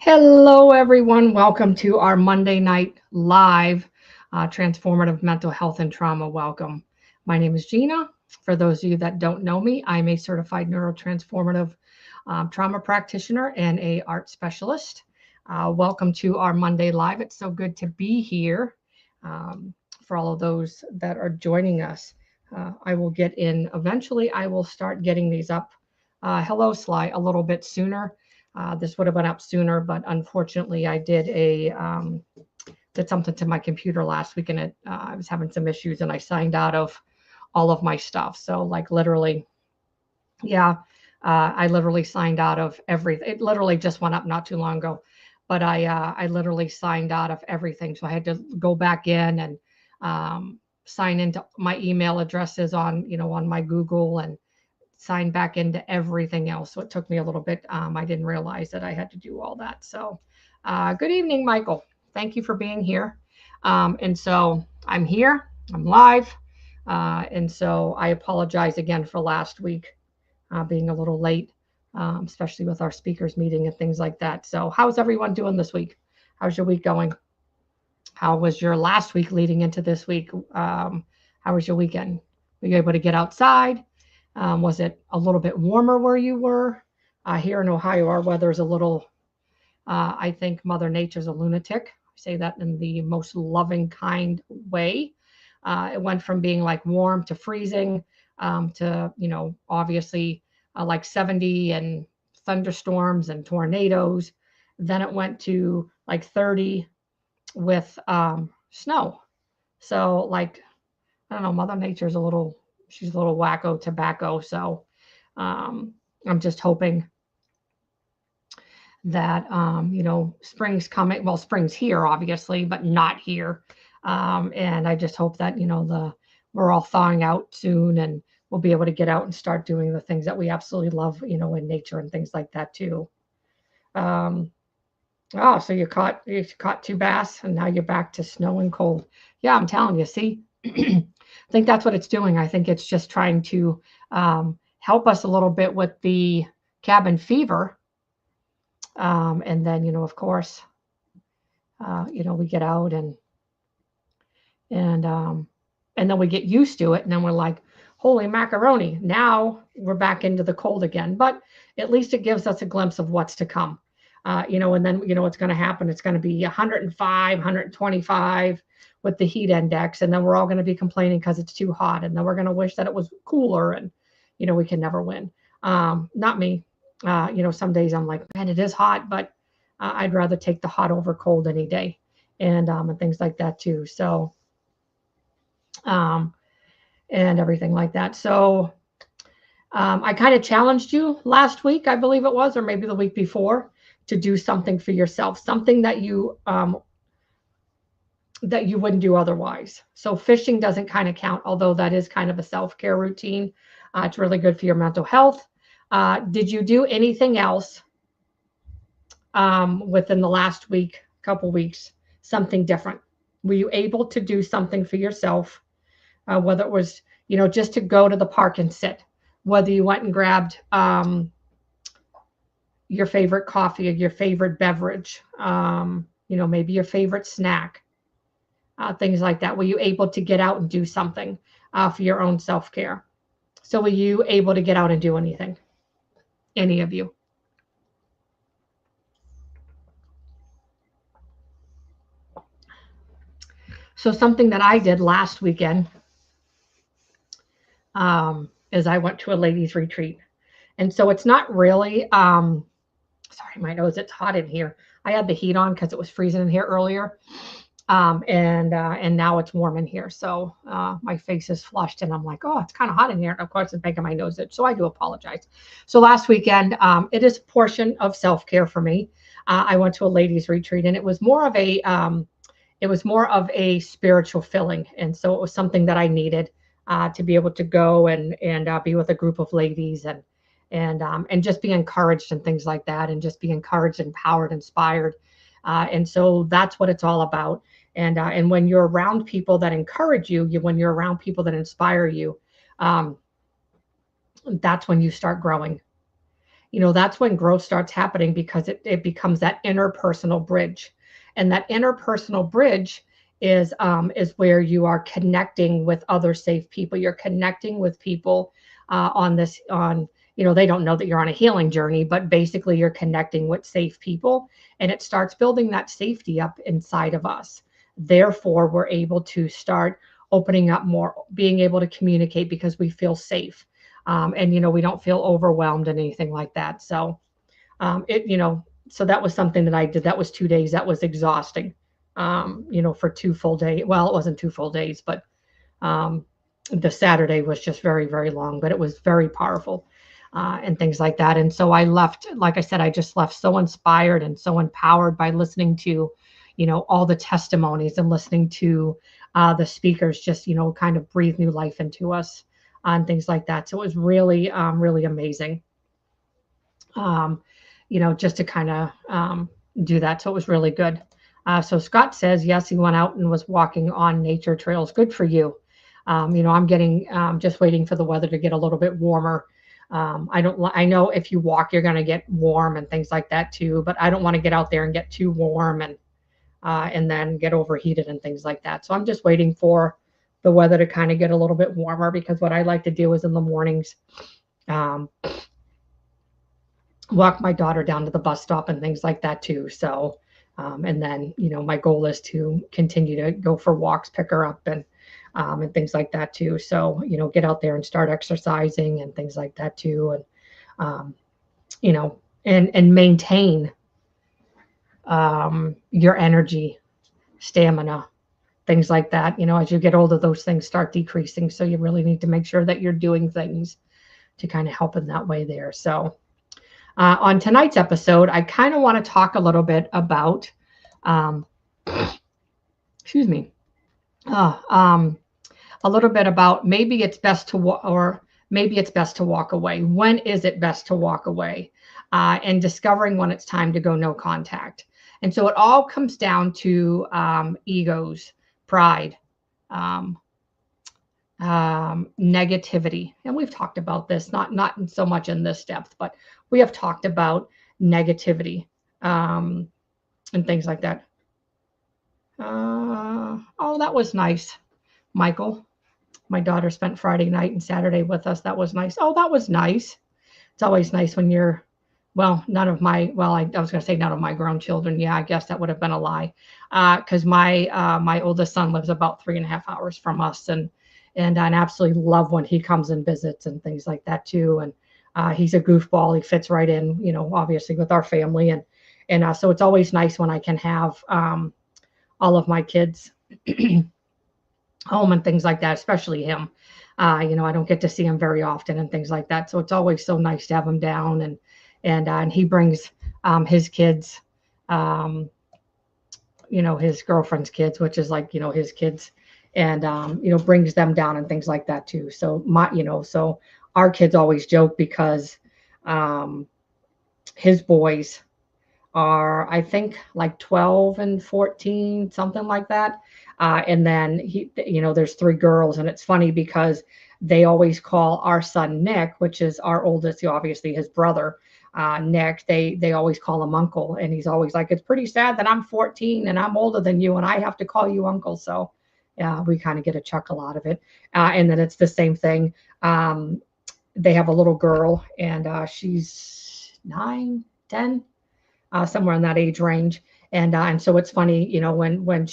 Hello, everyone. Welcome to our Monday night live transformative mental health and trauma. Welcome. My name is Gina. For those of you that don't know me, I'm a certified neurotransformative trauma practitioner and a art specialist. Welcome to our Monday live. It's so good to be here for all of those that are joining us. I will get in eventually. I will start getting these up. Hello, Sly, a little bit sooner. This would have been up sooner, but unfortunately, I did something to my computer last week, and I was having some issues, and I signed out of all of my stuff. So, like literally, yeah, I literally signed out of everything. It literally just went up not too long ago, but I literally signed out of everything. So I had to go back in and sign into my email addresses on my Google and sign back into everything else. So it took me a little bit. I didn't realize that I had to do all that. So good evening, Michael. Thank you for being here. And so I'm here, I'm live. And so I apologize again for last week being a little late, especially with our speakers meeting and things like that. So how's everyone doing this week? How's your week going? How was your last week leading into this week? How was your weekend? Were you able to get outside? Was it a little bit warmer where you were? Here in Ohio, our weather is a little, I think Mother Nature's a lunatic. I say that in the most loving, kind way. It went from being like warm to freezing to, obviously like 70 and thunderstorms and tornadoes. Then it went to like 30 with snow. So like, I don't know, Mother Nature's she's a little wacko tobacco. So I'm just hoping that, spring's coming. Well, spring's here, obviously, but not here. And I just hope that, we're all thawing out soon and we'll be able to get out and start doing the things that we absolutely love, in nature and things like that too. So you caught two bass and now you're back to snow and cold. Yeah, I'm telling you, see, I think that's what it's doing. I think it's just trying to help us a little bit with the cabin fever. And then, of course, we get out and then we get used to it. And then we're like, holy macaroni, now we're back into the cold again. But at least it gives us a glimpse of what's to come. And then, what's going to happen. It's going to be 105, 125 with the heat index. And then we're all going to be complaining because it's too hot. And then we're going to wish that it was cooler and, we can never win. Not me. Some days I'm like, man, it is hot, but I'd rather take the hot over cold any day and things like that too. So, and everything like that. So, I kind of challenged you last week, I believe it was, or maybe the week before, to do something for yourself, something that you wouldn't do otherwise. So fishing doesn't kind of count, although that is kind of a self-care routine. It's really good for your mental health. Did you do anything else within the last week, couple weeks, something different? Were you able to do something for yourself, whether it was, just to go to the park and sit, whether you went and grabbed your favorite coffee or your favorite beverage, maybe your favorite snack, things like that. Were you able to get out and do something for your own self-care? So were you able to get out and do anything? Any of you? So something that I did last weekend is I went to a ladies' retreat. And so it's not really, sorry, my nose, it's hot in here. I had the heat on because it was freezing in here earlier. And now it's warm in here. So my face is flushed and I'm like, oh, it's kind of hot in here. And of course, it's making my nose itch. So I do apologize. So last weekend, it is a portion of self-care for me. I went to a ladies' retreat and it was more of a spiritual filling. And so it was something that I needed to be able to go and be with a group of ladies and just be encouraged and things like that, and just be encouraged, empowered, inspired. And so that's what it's all about. And when you're around people that encourage you, when you're around people that inspire you, that's when you start growing. that's when growth starts happening, because it becomes that interpersonal bridge. And that interpersonal bridge is where you are connecting with other safe people. You're connecting with people they don't know that you're on a healing journey, but basically you're connecting with safe people, and it starts building that safety up inside of us. Therefore, we're able to start opening up more, being able to communicate because we feel safe. And we don't feel overwhelmed and anything like that. So so that was something that I did. That was 2 days. That was exhausting. For 2 full days. Well, it wasn't 2 full days, but um, the Saturday was just very, very long, but it was very powerful, and things like that. And so I left, like I said, I just left so inspired and so empowered by listening to, all the testimonies, and listening to the speakers just, kind of breathe new life into us, and things like that. So it was really, really amazing, um, just to kind of do that. So it was really good. So Scott says, yes, he went out and was walking on nature trails. Good for you. I'm getting, just waiting for the weather to get a little bit warmer. I know if you walk, you're going to get warm and things like that too, but I don't want to get out there and get too warm, and then get overheated and things like that. So I'm just waiting for the weather to kind of get a little bit warmer, because what I like to do is in the mornings, um, walk my daughter down to the bus stop and things like that too. So, and then, my goal is to continue to go for walks, pick her up, and things like that too. So, get out there and start exercising and things like that too. And, you know, and maintain your energy, stamina, things like that. As you get older, those things start decreasing. So you really need to make sure that you're doing things to kind of help in that way there. So, on tonight's episode, I kind of want to talk a little bit about, excuse me, a little bit about maybe it's best to walk away. When is it best to walk away? And discovering when it's time to go no contact. And so it all comes down to egos, pride, um, negativity. And we've talked about this, not so much in this depth, but we have talked about negativity, and things like that. Oh, that was nice, Michael. My daughter spent Friday night and Saturday with us. That was nice. Oh, that was nice. It's always nice when you're, well, I was going to say none of my grown children. Yeah, I guess that would have been a lie. Because my oldest son lives about 3.5 hours from us, and I absolutely love when he comes and visits and things like that too. And he's a goofball. He fits right in, obviously with our family. And so it's always nice when I can have all of my kids home and things like that, especially him. I don't get to see him very often and things like that. So it's always so nice to have him down, and he brings his kids, his girlfriend's kids, which is like, his kids, and brings them down and things like that too. So so our kids always joke because his boys are, I think, like 12 and 14, something like that. And then there's 3 girls, and it's funny because they always call our son Nick, which is our oldest, obviously his brother, Nick. They always call him Uncle, and he's always like, it's pretty sad that I'm 14 and I'm older than you, and I have to call you Uncle. So yeah, we kind of get a chuckle out of it. And then it's the same thing. They have a little girl, and she's 9, 10. Somewhere in that age range, and so it's funny, when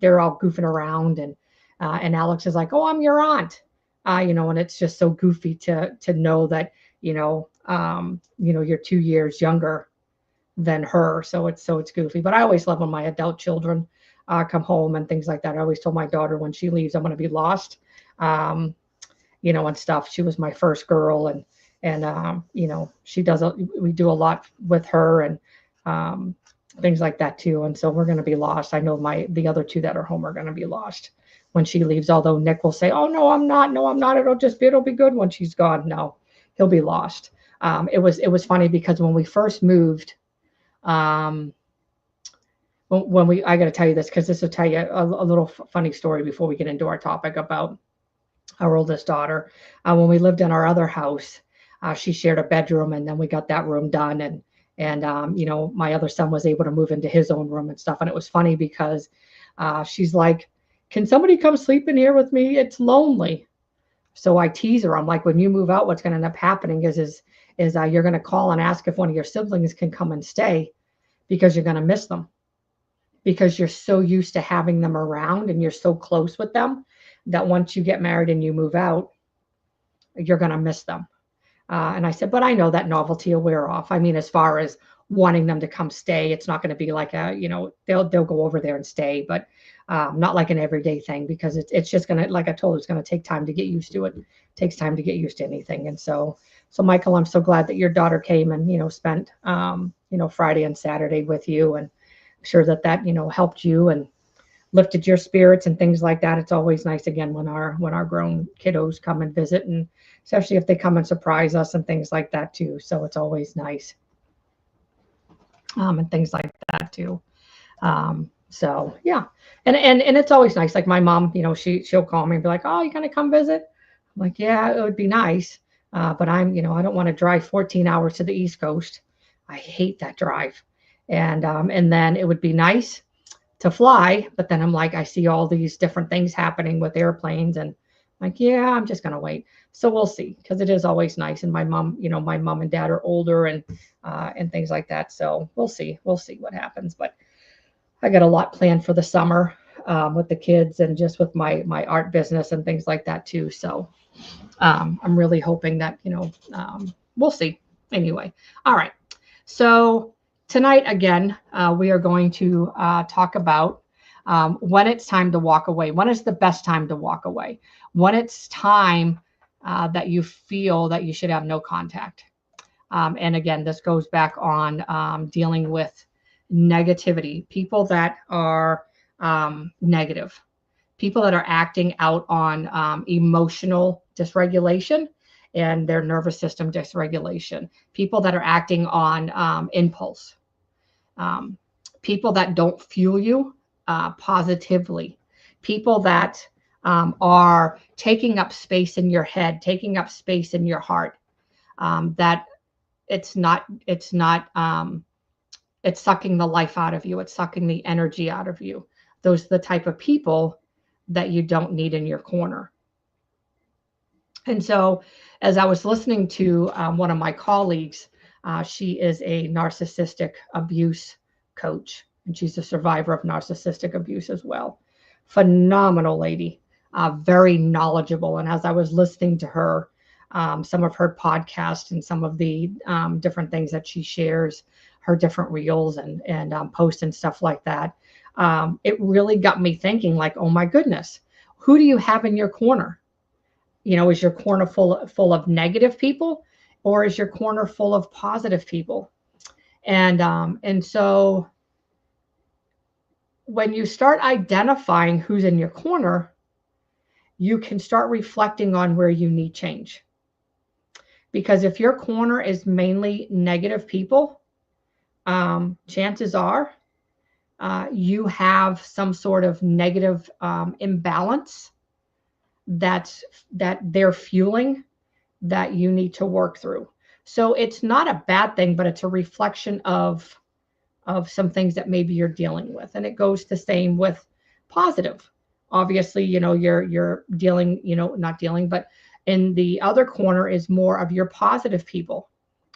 they're all goofing around, and Alex is like, "Oh, I'm your aunt," and it's just so goofy to know that you're 2 years younger than her, so it's goofy. But I always love when my adult children come home and things like that. I always told my daughter when she leaves, I'm going to be lost, and stuff. She was my first girl, and we do a lot with her, and things like that too. And so we're going to be lost. I know the other 2 that are home are going to be lost when she leaves. Although Nick will say, "Oh no, I'm not. No, I'm not. It'll be good when she's gone." No, he'll be lost. It was funny because when we first moved, I got to tell you this, because this will tell you a little funny story before we get into our topic about our oldest daughter. When we lived in our other house, she shared a bedroom, and then we got that room done. And you know, my other son was able to move into his own room and stuff. And it was funny because she's like, can somebody come sleep in here with me? It's lonely. So I tease her. I'm like, when you move out, what's going to end up happening is you're going to call and ask if one of your siblings can come and stay, because you're going to miss them, because you're so used to having them around and you're so close with them that once you get married and you move out, you're going to miss them. And I said, but I know that novelty will wear off. I mean, as far as wanting them to come stay, it's not going to be like you know, they'll go over there and stay, but not like an everyday thing, because it's just going to, like I told you, it's going to take time to get used to it. It takes time to get used to anything. And so Michael, I'm so glad that your daughter came and, you know, spent, you know, Friday and Saturday with you, and I'm sure that, you know, helped you and lifted your spirits and things like that. It's always nice again when our grown kiddos come and visit, and especially if they come and surprise us and things like that too. So it's always nice, and things like that too. So yeah, and it's always nice. Like my mom, you know, she'll call me and be like, "Oh, you gonna come visit?" I'm like, "Yeah, it would be nice, but you know, I don't want to drive 14 hours to the East Coast. I hate that drive, and then it would be nice to fly, but then I'm like, I see all these different things happening with airplanes, and I'm like, yeah, I'm just gonna wait. So we'll see, because it is always nice. And my mom, you know, my mom and dad are older, and things like that. So we'll see what happens. But I got a lot planned for the summer, with the kids and just with my art business and things like that too. So I'm really hoping that, you know, we'll see. Anyway, all right. So tonight, again, we are going to talk about when it's time to walk away. When is the best time to walk away? When it's time that you feel that you should have no contact. And again, this goes back on dealing with negativity, people that are negative, people that are acting out on emotional dysregulation and their nervous system dysregulation, people that are acting on impulse, people that don't fuel you positively, people that are taking up space in your head, taking up space in your heart, that it's sucking the life out of you. It's sucking the energy out of you. Those are the type of people that you don't need in your corner. And so as I was listening to one of my colleagues, she is a narcissistic abuse coach, and she's a survivor of narcissistic abuse as well. Phenomenal lady, very knowledgeable. And as I was listening to her, some of her podcasts and some of the different things that she shares, her different reels and posts and stuff like that, it really got me thinking, like, oh my goodness, who do you have in your corner? You know, is your corner full of negative people, or is your corner full of positive people? And so when you start identifying who's in your corner, you can start reflecting on where you need change. Because if your corner is mainly negative people, chances are you have some sort of negative imbalance that they're fueling, that you need to work through. So it's not a bad thing, but it's a reflection of some things that maybe you're dealing with. And it goes the same with positive. Obviously, you know, you're dealing, you know, not dealing, but in the other corner is more of your positive people.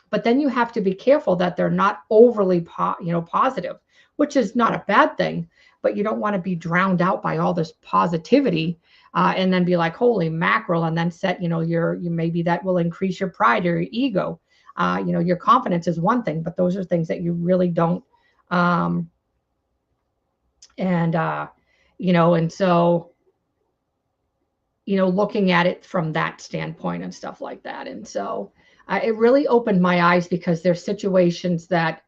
But then you have to be careful that they're not overly positive, which is not a bad thing, but you don't want to be drowned out by all this positivity, and then be like, holy mackerel, and then set, you know, you maybe that will increase your pride or your ego. You know, your confidence is one thing, but those are things that you really don't. You know, and so, you know, looking at it from that standpoint and stuff like that. And so it really opened my eyes, because there's situations that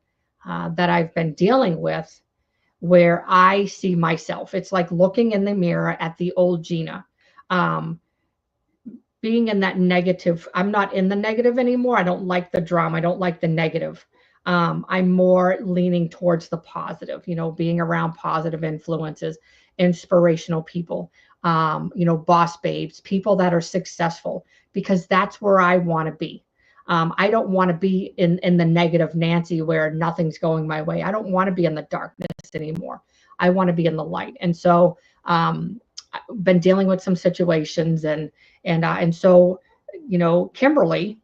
I've been dealing with where I see myself. It's like looking in the mirror at the old Gina, being in that negative. I'm not in the negative anymore. I don't like the drama. I don't like the negative. I'm more leaning towards the positive, you know, being around positive influences, inspirational people, you know, boss babes, people that are successful, because that's where I want to be. I don't want to be in the negative Nancy where nothing's going my way. I don't want to be in the darkness anymore. I want to be in the light. And so I've been dealing with some situations, and so Kimberly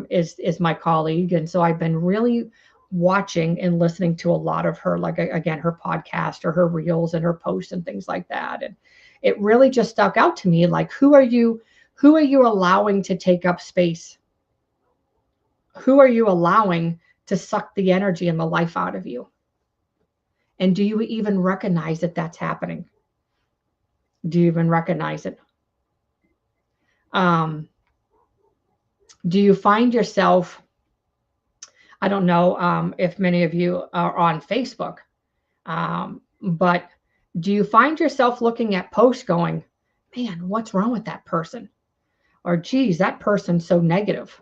is my colleague, and so I've been really watching and listening to a lot of her, like again, her podcast or her reels and her posts and things like that. And it really just stuck out to me, like, who are you allowing to take up space? Who are you allowing to suck the energy and the life out of you? And do you even recognize that that's happening? Do you even recognize it? Do you find yourself, I don't know if many of you are on Facebook, but do you find yourself looking at posts going, man, what's wrong with that person? Or, geez, that person's so negative.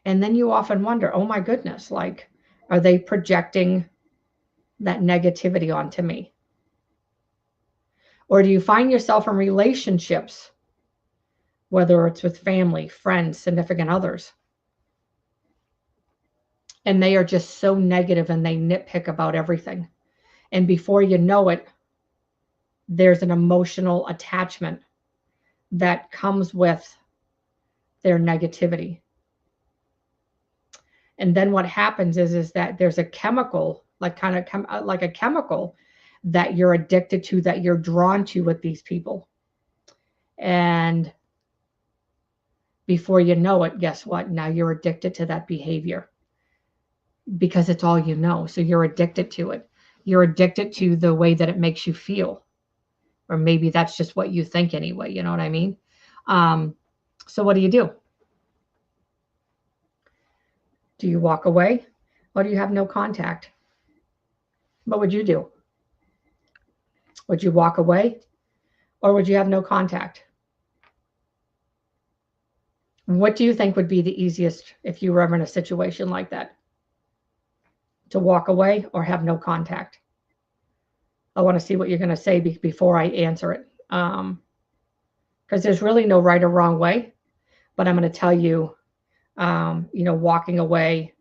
And then you often wonder, oh my goodness, like, are they projecting that negativity onto me? Or do you find yourself in relationships, whether it's with family, friends, significant others, and they are just so negative and they nitpick about everything? And before you know it, there's an emotional attachment that comes with their negativity. And then what happens is that there's a chemical, like like a chemical that you're addicted to, that you're drawn to with these people. And before you know it, guess what? Now you're addicted to that behavior because it's all you know. So you're addicted to it. You're addicted to the way that it makes you feel. Or maybe that's just what you think anyway. You know what I mean? So what do you do? Do you walk away, or do you have no contact? What would you do? Would you walk away, or would you have no contact? What do you think would be the easiest if you were ever in a situation like that? To walk away or have no contact? I want to see what you're going to say before I answer it. Because there's really no right or wrong way, but I'm going to tell you, walking away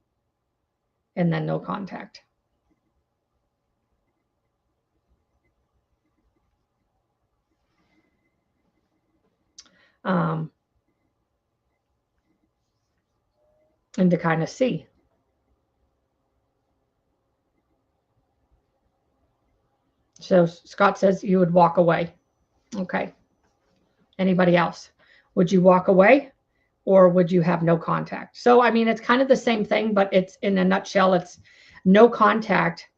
and then no contact. And to kind of see. So Scott says you would walk away. Okay. Anybody else? Would you walk away, or would you have no contact? So, I mean, it's kind of the same thing, but it's in a nutshell, it's no contact.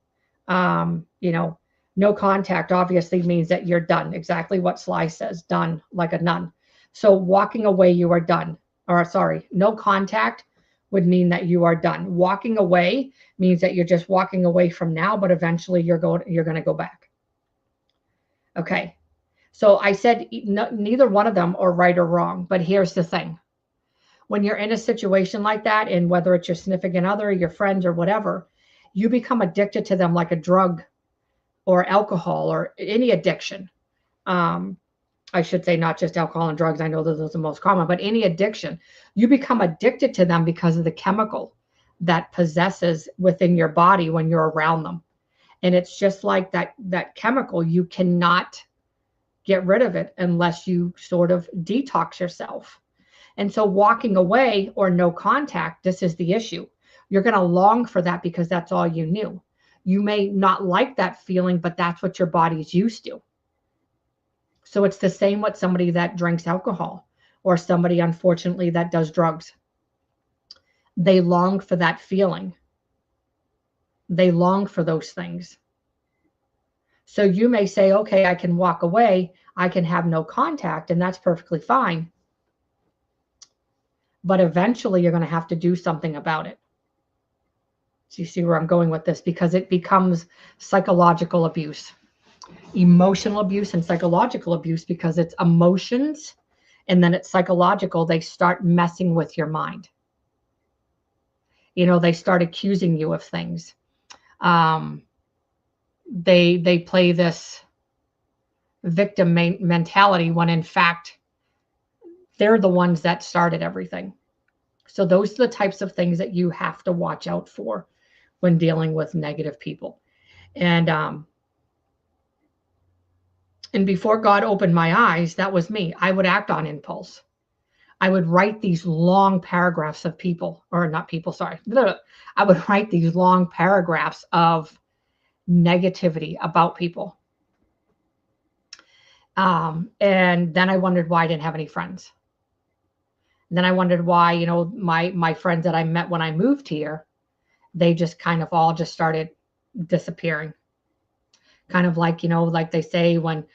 No contact obviously means that you're done. Exactly what Sly says, done like a nun. So walking away, you are done. Or sorry, no contact would mean that you are done. Walking away means that you're just walking away from now, but eventually you're going to go back. Okay. So I said neither one of them are right or wrong, but here's the thing. When you're in a situation like that, and whether it's your significant other, your friends, or whatever, you become addicted to them like a drug or alcohol or any addiction. I should say not just alcohol and drugs. I know those are the most common, but any addiction, you become addicted to them because of the chemical that possesses within your body when you're around them. And it's just like that chemical, you cannot get rid of it unless you sort of detox yourself. And so walking away or no contact, this is the issue. You're going to long for that because that's all you knew. You may not like that feeling, but that's what your body's used to. So it's the same with somebody that drinks alcohol or somebody, unfortunately, that does drugs. They long for that feeling. They long for those things. So you may say, okay, I can walk away. I can have no contact, and that's perfectly fine. But eventually you're going to have to do something about it. So you see where I'm going with this, because it becomes psychological abuse, emotional abuse and psychological abuse, because it's emotions and then it's psychological. They start messing with your mind. They start accusing you of things. They play this victim mentality when in fact they're the ones that started everything. So those are the types of things that you have to watch out for when dealing with negative people. And before God opened my eyes, that was me. I would act on impulse. I would write these long paragraphs of people, or not people, sorry. I would write these long paragraphs of negativity about people. And then I wondered why I didn't have any friends. And then I wondered why, my friends that I met when I moved here, they just kind of all just started disappearing. Kind of like, like they say when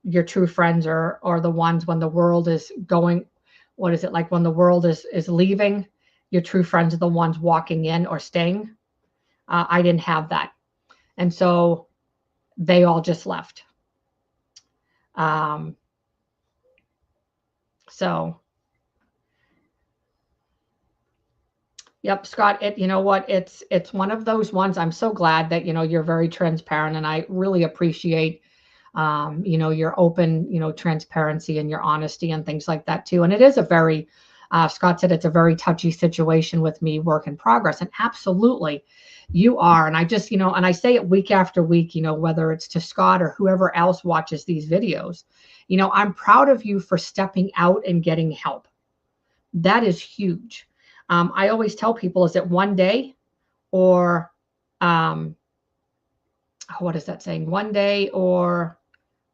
your true friends are the ones when the world is going, what is it like when the world is leaving, your true friends are the ones walking in or staying. I didn't have that. And so they all just left. So, yep, Scott, you know what? It's one of those ones. I'm so glad that, you're very transparent, and I really appreciate, your open, transparency and your honesty and things like that too. And it is a very, Scott said it's a very touchy situation with me, work in progress. And absolutely you are. And I just, and I say it week after week, whether it's to Scott or whoever else watches these videos, I'm proud of you for stepping out and getting help. That is huge. I always tell people, is it one day or, what is that saying? One day or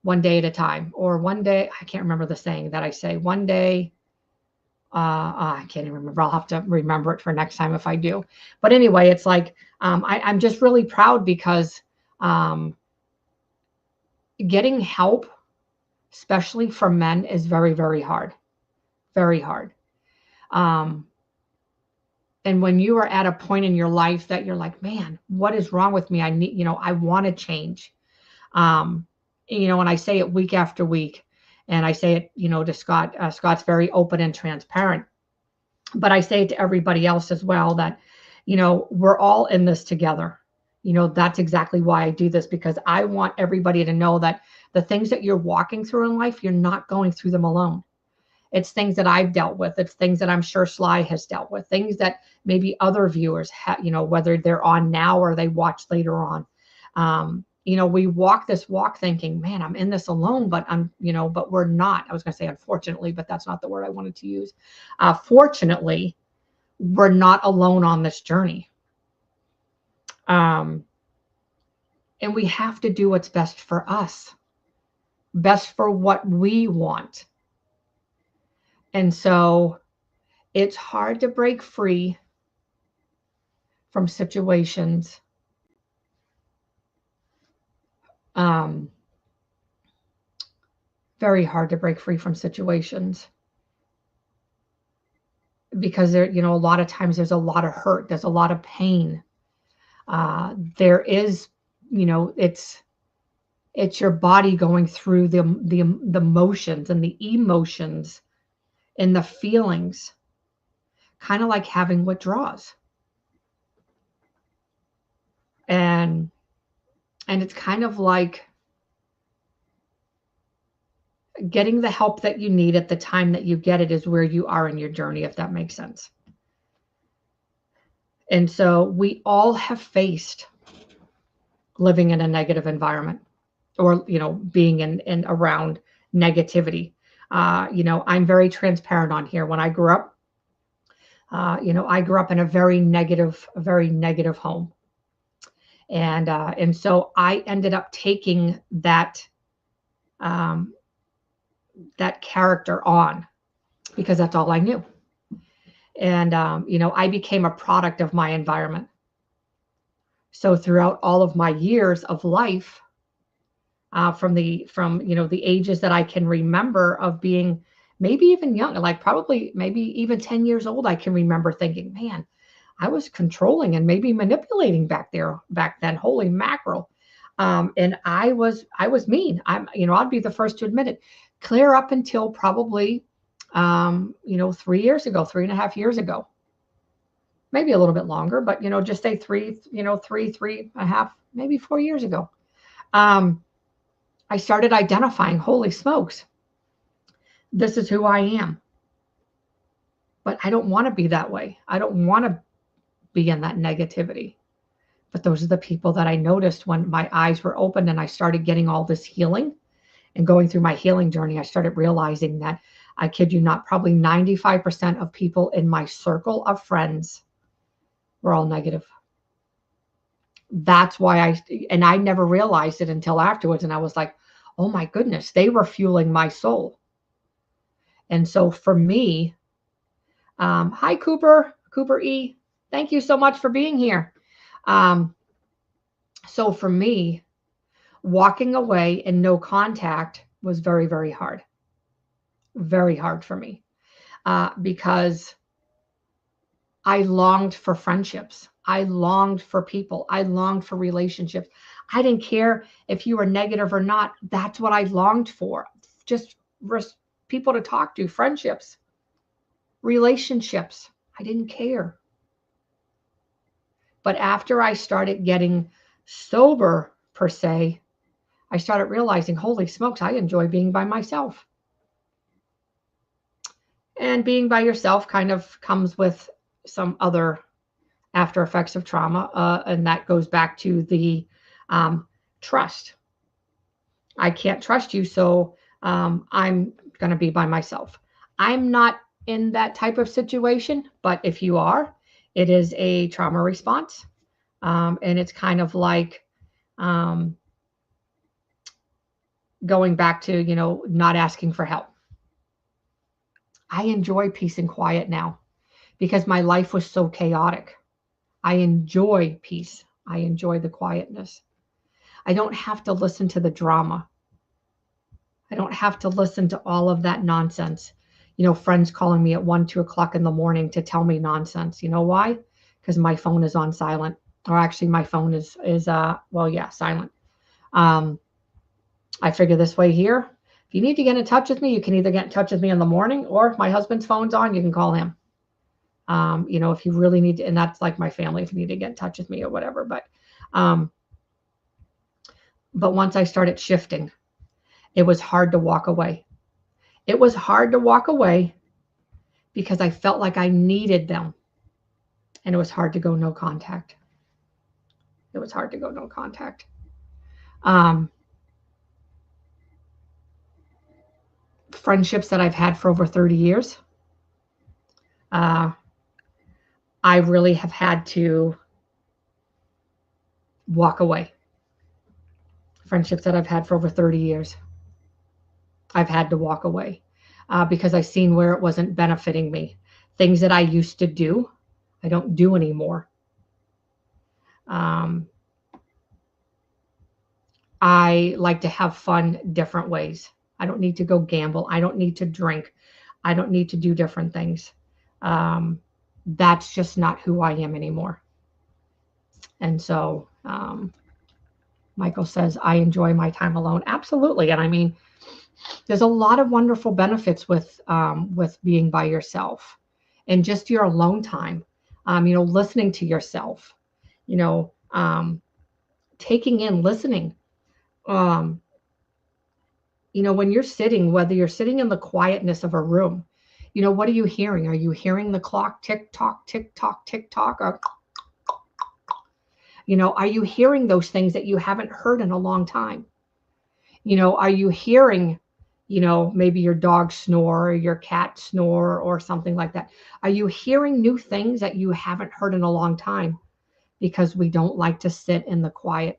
one day at a time, or one day, I can't remember the saying that I say, one day, I can't even remember. I'll have to remember it for next time if I do. But anyway, it's like, I'm just really proud because getting help, especially for men, is very, very hard. Very hard. And when you are at a point in your life that you're like, man, what is wrong with me? I need, I want to change. And I say it week after week, and I say it, to Scott. Scott's very open and transparent, but I say it to everybody else as well that, we're all in this together. That's exactly why I do this, because I want everybody to know that the things that you're walking through in life, you're not going through them alone. It's things that I've dealt with. It's things that I'm sure Sly has dealt with, things that maybe other viewers have, whether they're on now or they watch later on. We walk this walk thinking, man, I'm in this alone, but but we're not. I was going to say unfortunately, but that's not the word I wanted to use. Fortunately, we're not alone on this journey. And we have to do what's best for us, best for what we want. And so it's hard to break free from situations. Very hard to break free from situations because there, a lot of times there's a lot of hurt, there's a lot of pain. There is, it's your body going through the motions and the emotions and the feelings, kind of like having withdrawals. And it's kind of like getting the help that you need at the time that you get it is where you are in your journey, if that makes sense. And so we all have faced living in a negative environment, or, being in around negativity. I'm very transparent on here. When I grew up, I grew up in a very negative home. And so I ended up taking that, that character on because that's all I knew. And, I became a product of my environment. So throughout all of my years of life, from the ages that I can remember of being maybe even young, like probably maybe even 10 years old, I can remember thinking, man, I was controlling and maybe manipulating back then. Holy mackerel. And I was mean. I'd be the first to admit it. Clear up until probably, 3.5 years ago. Maybe a little bit longer, but, just say 3.5, maybe 4 years ago. I started identifying, holy smokes, This is who I am. But I don't want to be that way. I don't want to be in that negativity. But those are the people that I noticed when my eyes were opened and I started getting all this healing and going through my healing journey. I started realizing that, I kid you not, probably 95% of people in my circle of friends were all negative. That's why I never realized it until afterwards. And I was like, oh my goodness, they were fueling my soul. And so for me, hi, Cooper E. Thank you so much for being here. So for me, walking away and no contact was very, very hard. Very hard for me because I longed for friendships. I longed for people. I longed for relationships. I didn't care if you were negative or not. That's what I longed for. Just people to talk to, friendships, relationships. I didn't care. But after I started getting sober, per se, I started realizing, holy smokes, I enjoy being by myself. And being by yourself kind of comes with some other after effects of trauma. And that goes back to the trust. I can't trust you, so I'm going to be by myself. I'm not in that type of situation, but if you are, it is a trauma response. And it's kind of like going back to, not asking for help. I enjoy peace and quiet now because my life was so chaotic. I enjoy peace. I enjoy the quietness. I don't have to listen to the drama. I don't have to listen to all of that nonsense. Friends calling me at 1, 2 o'clock in the morning to tell me nonsense. You know why? Because my phone is on silent. Or actually my phone is silent. I figure this way here. If you need to get in touch with me, you can either get in touch with me in the morning, or if my husband's phone's on, you can call him. If you really need to, and that's like my family, if you need to get in touch with me or whatever. But once I started shifting, it was hard to walk away. It was hard to walk away because I felt like I needed them. And it was hard to go no contact. It was hard to go no contact. Friendships that I've had for over 30 years, I really have had to walk away. Friendships that I've had for over 30 years, I've had to walk away because I've seen where it wasn't benefiting me. Things that I used to do, I don't do anymore. I like to have fun different ways. I don't need to go gamble. I don't need to drink. I don't need to do different things. That's just not who I am anymore. And so Michael says, I enjoy my time alone. Absolutely. And I mean, there's a lot of wonderful benefits with being by yourself and just your alone time, listening to yourself, taking in, listening. When you're sitting, whether you're sitting in the quietness of a room, what are you hearing? Are you hearing the clock tick tock, tick tock, tick tock? Or, are you hearing those things that you haven't heard in a long time? Are you hearing, maybe your dog snore or your cat snore or something like that? Are you hearing new things that you haven't heard in a long time? Because we don't like to sit in the quiet.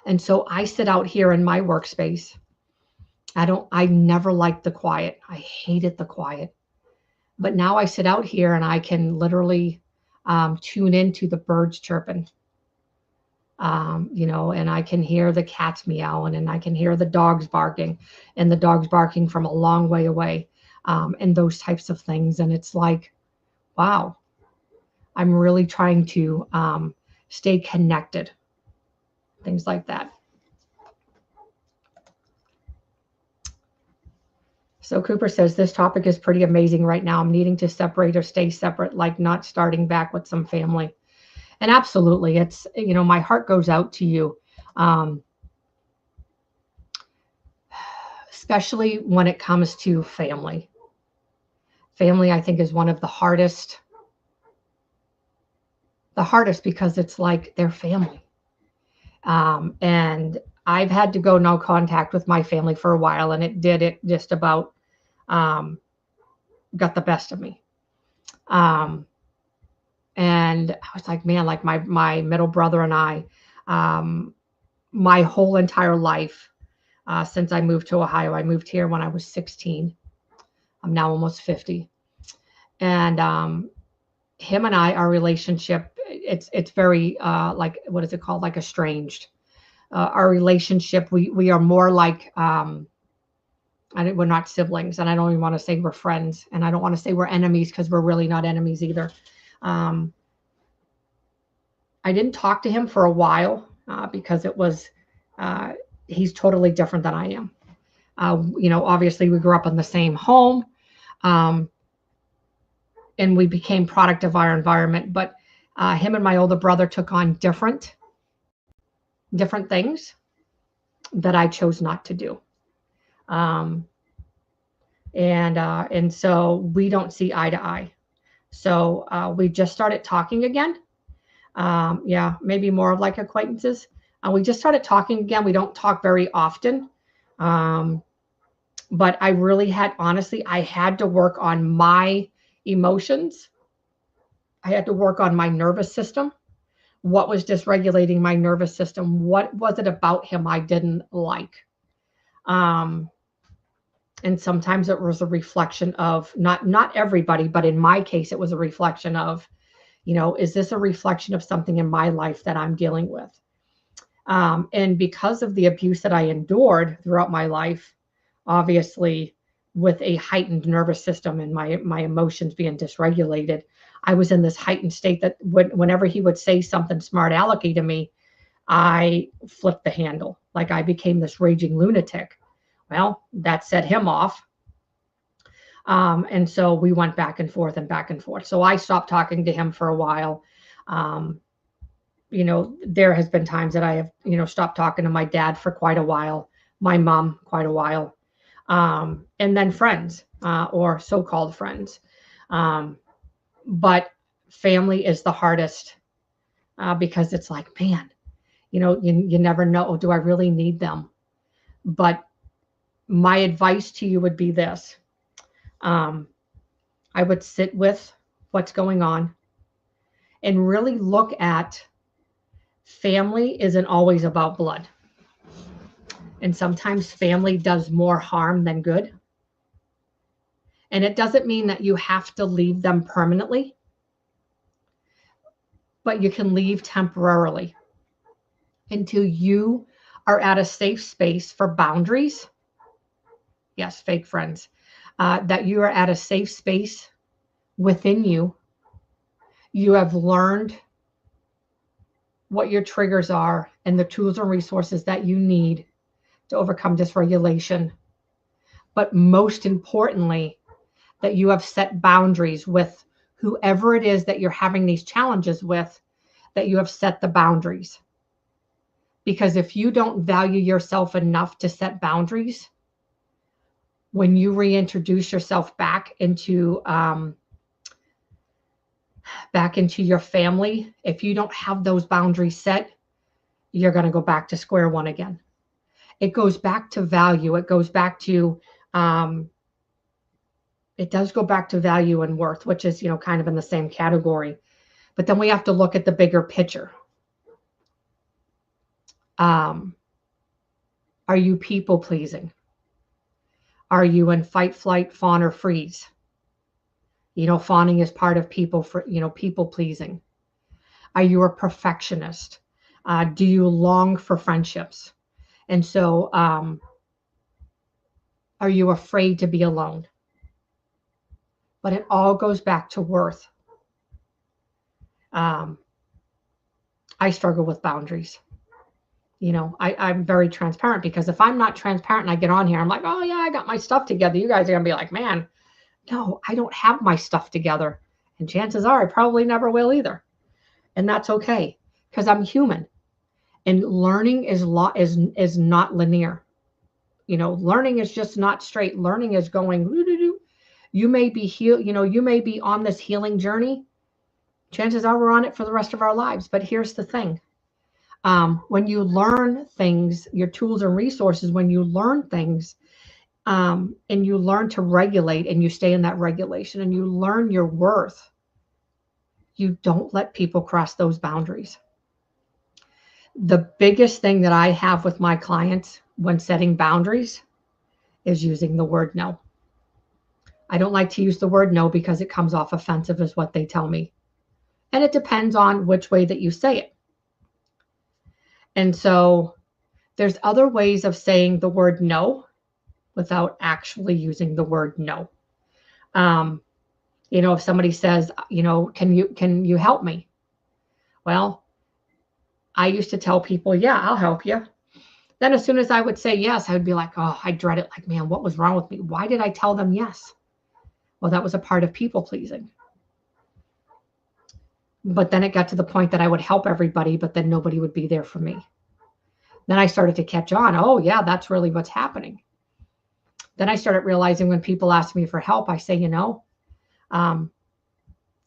And so I sit out here in my workspace. I never liked the quiet. I hated the quiet. But now I sit out here and I can literally tune into the birds chirping, and I can hear the cats meowing, and I can hear the dogs barking, and the dogs barking from a long way away, and those types of things. And it's like, wow, I'm really trying to stay connected, things like that. So Cooper says, this topic is pretty amazing right now. I'm needing to separate or stay separate, like not starting back with some family. And absolutely, it's, my heart goes out to you. especially when it comes to family. Family, I think, is one of the hardest because it's like their family. And I've had to go no contact with my family for a while, and it just about got the best of me. And I was like, man, like my middle brother and I, my whole entire life, since I moved to Ohio. I moved here when I was 16. I'm now almost 50. And him and I, our relationship, it's very like, what is it called? Like estranged. Our relationship, we are more like, we're not siblings, and I don't even want to say we're friends, and I don't want to say we're enemies, because we're really not enemies either. I didn't talk to him for a while because it was, he's totally different than I am. Obviously we grew up in the same home, and we became product of our environment, but him and my older brother took on different things that I chose not to do. And so we don't see eye to eye. So we just started talking again. Yeah, maybe more of like acquaintances. We just started talking again. We don't talk very often. But I really honestly, I had to work on my emotions. I had to work on my nervous system. What was dysregulating my nervous system? What was it about him I didn't like? And sometimes it was a reflection of not everybody, but in my case, it was a reflection of, is this a reflection of something in my life that I'm dealing with? And because of the abuse that I endured throughout my life, obviously with a heightened nervous system and my emotions being dysregulated, I was in this heightened state that whenever he would say something smart alecky to me, I flipped the handle. Like I became this raging lunatic. Well, that set him off. And so we went back and forth and back and forth. So I stopped talking to him for a while. There has been times that I have, stopped talking to my dad for quite a while, my mom quite a while, and then friends, or so-called friends. But family is the hardest, because it's like, man, you never know, do I really need them? But my advice to you would be this. I would sit with what's going on and really look at family isn't always about blood. And sometimes family does more harm than good. And it doesn't mean that you have to leave them permanently, but you can leave temporarily until you are at a safe space for boundaries. Yes, fake friends. That you are at a safe space within you. You have learned what your triggers are and the tools and resources that you need to overcome dysregulation. But most importantly, that you have set boundaries with whoever it is that you're having these challenges with, that you have set the boundaries. Because if you don't value yourself enough to set boundaries, when you reintroduce yourself back into your family, if you don't have those boundaries set, you're going to go back to square one again. It goes back to value. It goes back to, it does go back to value and worth, which is, kind of in the same category. But then we have to look at the bigger picture. Are you people pleasing? Are you in fight, flight, fawn, or freeze? Fawning is part of people pleasing. Are you a perfectionist? Do you long for friendships? And so, are you afraid to be alone? But it all goes back to worth. I struggle with boundaries. I'm very transparent, because if I'm not transparent and I get on here, I'm like, oh yeah, I got my stuff together. You guys are going to be like, man, no, I don't have my stuff together. And chances are I probably never will either. And that's okay, because I'm human. And learning is not linear. learning is just not straight. Learning is going, you may be you may be on this healing journey. Chances are we're on it for the rest of our lives. But here's the thing. When you learn things, your tools and resources, when you learn things, and you learn to regulate and you stay in that regulation and you learn your worth, you don't let people cross those boundaries. The biggest thing that I have with my clients when setting boundaries is using the word no. I don't like to use the word no because it comes off offensive, is what they tell me. And it depends on which way that you say it. And so there's other ways of saying the word no without actually using the word no. If somebody says, can you help me? Well, I used to tell people, yeah, I'll help you. Then as soon as I would say yes, I would be like, oh, I dread it. Like, man, what was wrong with me? Why did I tell them yes? Well, that was a part of people pleasing. But then it got to the point that I would help everybody, but then nobody would be there for me. Then I started to catch on. Oh, yeah, that's really what's happening. Then I started realizing when people ask me for help, I say, I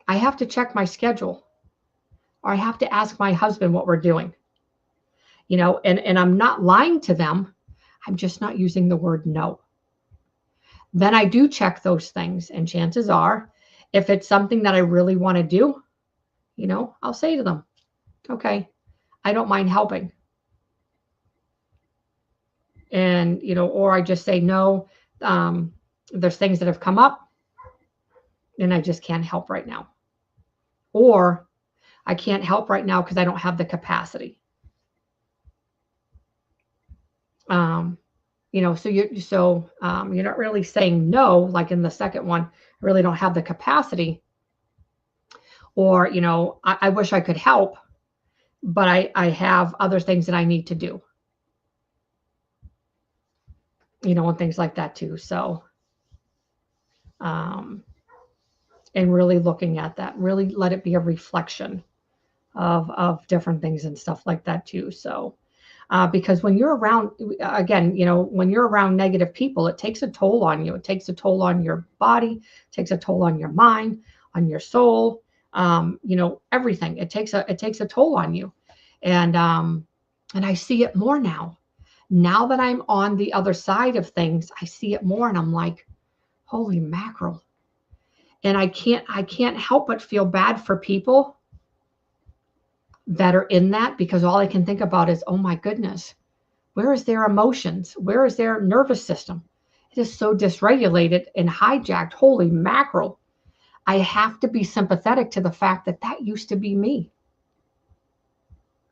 have to check my schedule, or I have to ask my husband what we're doing. And I'm not lying to them. I'm just not using the word no. Then I do check those things. And chances are, if it's something that I really want to do, I'll say to them, okay, I don't mind helping. And, or I just say, no, there's things that have come up and I just can't help right now. Or I can't help right now because I don't have the capacity. So you're not really saying no, like in the second one, I really don't have the capacity. Or, I wish I could help, but I have other things that I need to do. And things like that too. So, and really looking at that, really let it be a reflection of different things and stuff like that too. So, because when you're around, again, when you're around negative people, it takes a toll on you. It takes a toll on your body, it takes a toll on your mind, on your soul, everything. It takes a toll on you. And I see it more now. Now that I'm on the other side of things, I see it more and I'm like, holy mackerel. And I can't help but feel bad for people that are in that, because all I can think about is, oh my goodness, where is their emotions? Where is their nervous system? It is so dysregulated and hijacked. Holy mackerel. I have to be sympathetic to the fact that used to be me.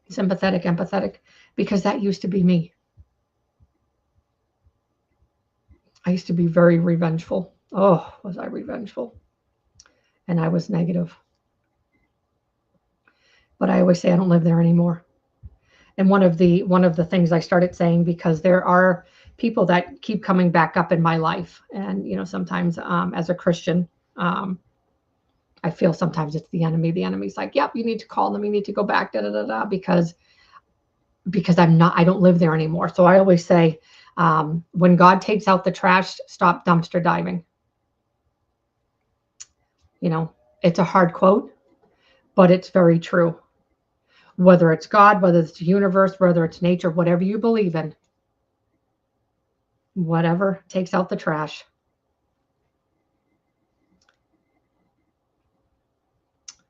Sympathetic, empathetic, because that used to be me. I used to be very revengeful. Oh, was I revengeful? And I was negative. But I always say I don't live there anymore. And one of the things I started saying, because there are people that keep coming back up in my life, and sometimes as a Christian, I feel sometimes it's the enemy. The enemy's like, yep, you need to call them, you need to go back, because I don't live there anymore. So I always say, when God takes out the trash, stop dumpster diving. It's a hard quote, but it's very true. Whether it's God, whether it's the universe, whether it's nature, whatever you believe in, whatever takes out the trash,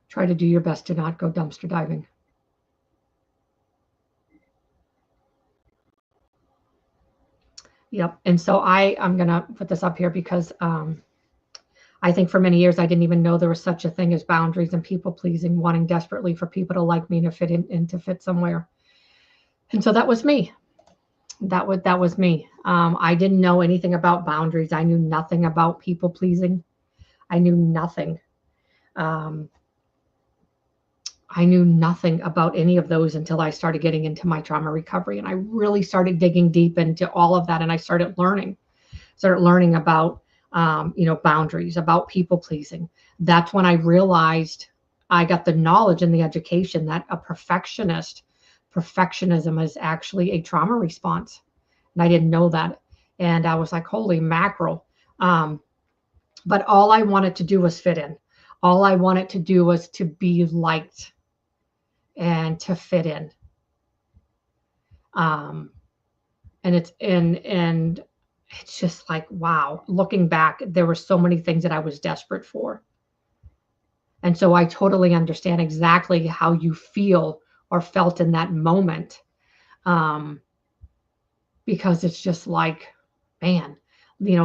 try to do your best to not go dumpster diving. Yep. And so I'm going to put this up here because I think for many years, I didn't even know there was such a thing as boundaries and people pleasing, wanting desperately for people to like me and to fit in and to fit somewhere. And so that was me. That was me. I didn't know anything about boundaries. I knew nothing about people pleasing. I knew nothing. I knew nothing about any of those until I started getting into my trauma recovery. And I really started digging deep into all of that. And I started learning about boundaries, about people pleasing. That's when I realized I got the knowledge and the education that perfectionism is actually a trauma response. And I didn't know that. And I was like, holy mackerel. But all I wanted to do was fit in. All I wanted to do was to be liked and to fit in. Um, and it's just like, wow, looking back, there were so many things that I was desperate for. And so I totally understand exactly how you feel or felt in that moment. Um, because it's just like, man,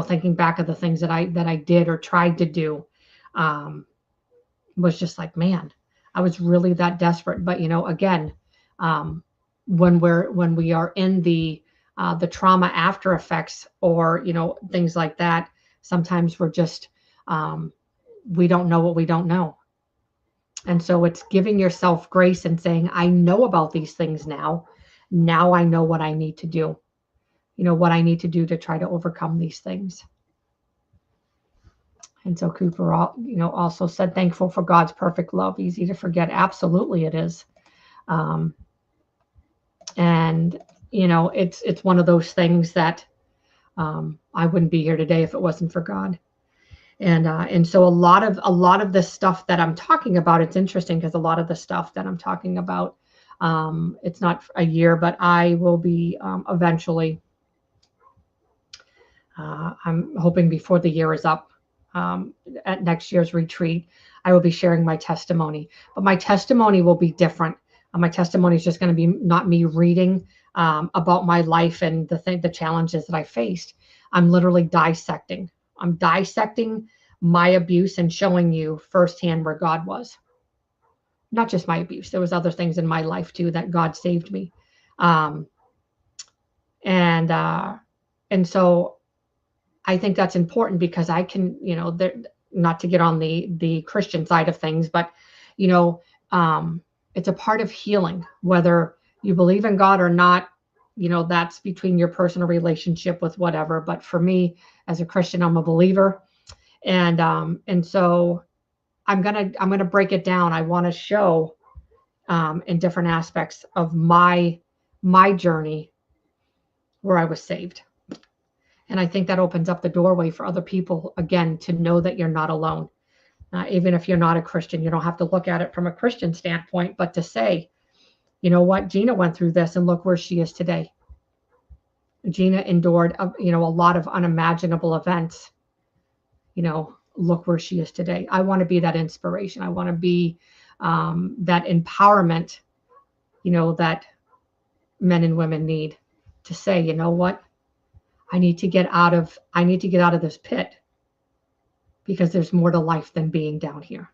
thinking back of the things that I did or tried to do, um, was just like, man, I was really that desperate. But again, um, when we are in the trauma after effects, or things like that, sometimes we're just, we don't know what we don't know. And so it's giving yourself grace and saying, I know about these things now. Now I know what I need to do. What I need to do to try to overcome these things. And so Cooper, also said, thankful for God's perfect love. Easy to forget. Absolutely, it is. Um, and it's one of those things that, I wouldn't be here today if it wasn't for God. And so a lot of the stuff that I'm talking about, it's interesting because a lot of the stuff that I'm talking about, it's not a year, but I will be, eventually. I'm hoping before the year is up, at next year's retreat, I will be sharing my testimony. But my testimony will be different. My testimony is just going to be not me reading, about my life and the challenges that I faced. I'm literally dissecting. I'm dissecting my abuse and showing you firsthand where God was. Not just my abuse. There was other things in my life too that God saved me. Um, and and so I think that's important because I can, not to get on the Christian side of things, but you know, it's a part of healing, whether you believe in God or not. That's between your personal relationship with whatever. But for me, as a Christian, I'm a believer, and so I'm gonna break it down. I want to show, in different aspects of my journey where I was saved. And I think that opens up the doorway for other people, again, to know that you're not alone. Even if you're not a Christian, you don't have to look at it from a Christian standpoint, but to say, you know what, Gina went through this and look where she is today. Gina endured, a lot of unimaginable events. Look where she is today. I want to be that inspiration. I want to be, that empowerment, that men and women need to say, you know what, I need to get out of this pit, because there's more to life than being down here.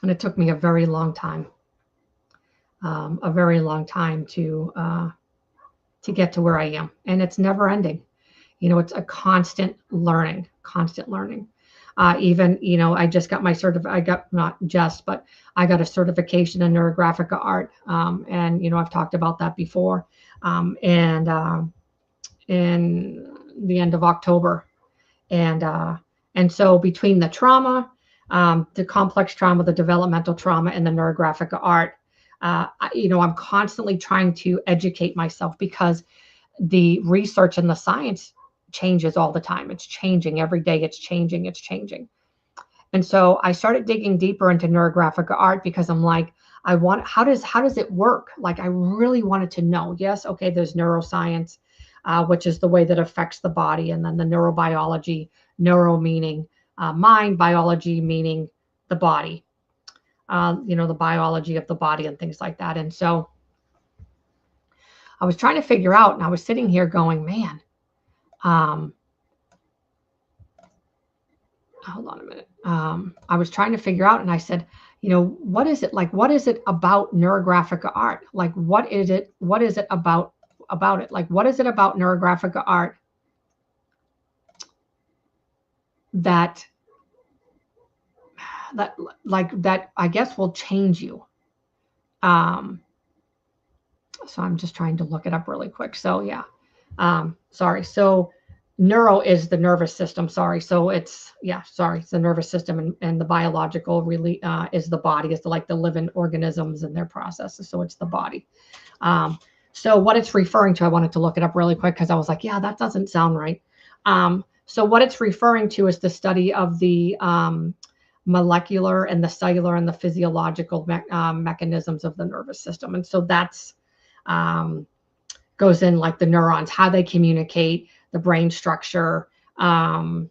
And it took me a very long time, to get to where I am. And it's never ending. It's a constant learning. Even, I just got my I got, not just, but I got a certification in neurographic art. And, I've talked about that before. And in the end of October. And so between the trauma, the complex trauma, the developmental trauma, and the neurographic art, I'm constantly trying to educate myself, because the research and the science changes all the time. It's changing every day. It's changing. And so I started digging deeper into neurographic art, because I'm like, how does it work? Like, I really wanted to know. Yes, okay, there's neuroscience, which is the way that affects the body, and then the neurobiology, neuro meaning, mind, biology meaning the body, the biology of the body and things like that. And so I was trying to figure out, and I was sitting here going, man, hold on a minute. I was trying to figure out, and I said, what is it like? What is it about neurographic art? Like, what is it about it? Like, what is it about neurographic art that I guess will change you? So I'm just trying to look it up really quick. So yeah, sorry. So neuro is the nervous system. Sorry. So it's the nervous system, and the biological really, is the body, is like the living organisms and their processes. So it's the body. So what it's referring to, I wanted to look it up really quick because I was like, yeah, that doesn't sound right. So what it's referring to is the study of the molecular and the cellular and the physiological mechanisms of the nervous system. And so that's goes in like the neurons, how they communicate, the brain structure, how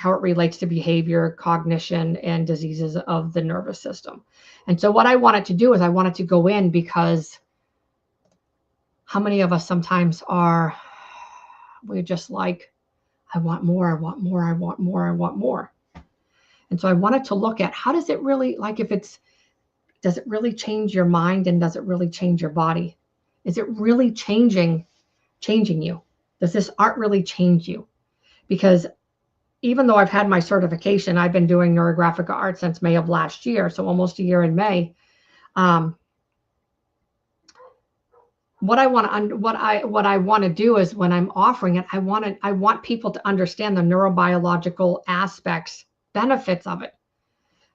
it relates to behavior, cognition, and diseases of the nervous system. And so what I wanted to do is I wanted to go in because how many of us sometimes we're just like, I want more, I want more, I want more, I want more. And so I wanted to look at how does it really, like does it really change your mind and does it really change your body? Is it really changing you? Does this art really change you? Because even though I've had my certification, I've been doing neurographic art since May of last year, so almost a year in May. What I want to do is when I'm offering it, I want people to understand the neurobiological aspects, benefits of it.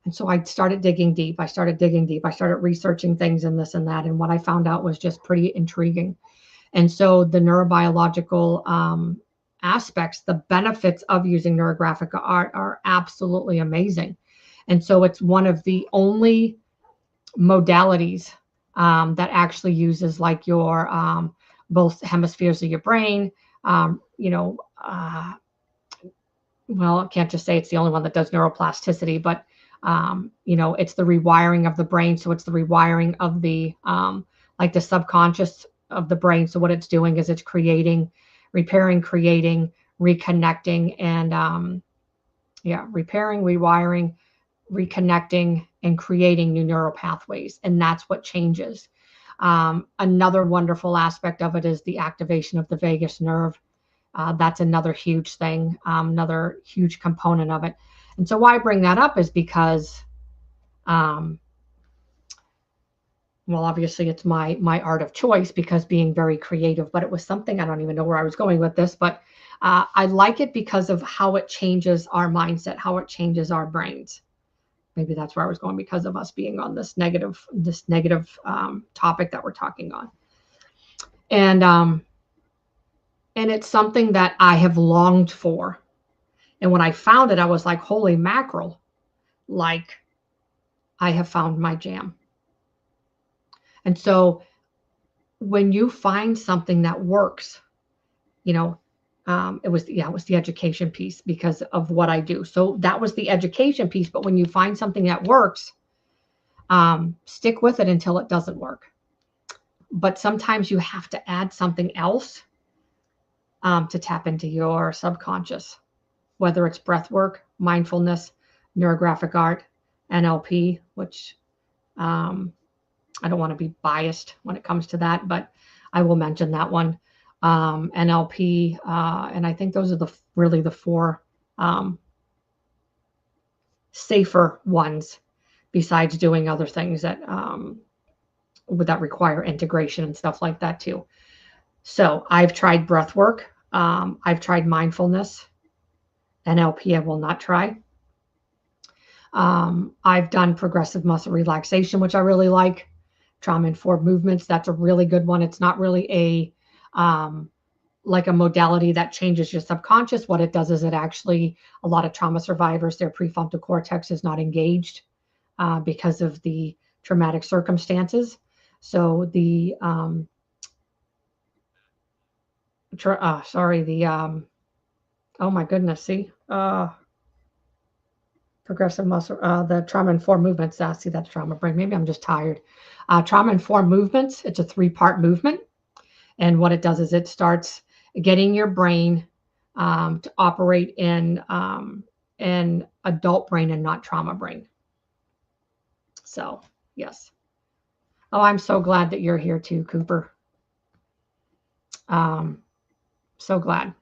And so I started digging deep. I started researching things and this and that. And what I found out was just pretty intriguing. And so the neurobiological aspects, the benefits of using neurographic art are absolutely amazing. And so it's one of the only modalities that actually uses like your both hemispheres of your brain. Well, I can't just say it's the only one that does neuroplasticity, but it's the rewiring of the brain. So it's the rewiring of the like the subconscious of the brain. So what it's doing is it's repairing, creating, reconnecting, and repairing, rewiring, reconnecting, and creating new neural pathways. And that's what changes. Another wonderful aspect of it is the activation of the vagus nerve. That's another huge thing, another huge component of it. And so why I bring that up is because, obviously it's my art of choice because being very creative, but it was something, I don't even know where I was going with this, but I like it because of how it changes our mindset, how it changes our brains. Maybe that's where I was going because of us being on this negative topic that we're talking on. And it's something that I have longed for. And when I found it, I was like, holy mackerel, like I have found my jam. And so when you find something that works, it was the education piece because of what I do. So that was the education piece. But when you find something that works, stick with it until it doesn't work. But sometimes you have to add something else to tap into your subconscious, whether it's breath work, mindfulness, neurographic art, NLP, which I don't want to be biased when it comes to that, but I will mention that one. NLP, and I think those are really the four safer ones, besides doing other things that require integration and stuff like that too. So I've tried breath work. I've tried mindfulness. NLP I will not try. I've done progressive muscle relaxation, which I really like. Trauma-informed movements, that's a really good one. It's not really a modality that changes your subconscious. What it does is it actually, a lot of trauma survivors, their prefrontal cortex is not engaged because of the traumatic circumstances. So the oh my goodness, progressive muscle, the trauma-informed movements. See, that's trauma brain. Maybe I'm just tired. Trauma-informed movements, it's a 3-part movement. And what it does is it starts getting your brain to operate in adult brain and not trauma brain. So, yes. Oh, I'm so glad that you're here too, Cooper. So glad.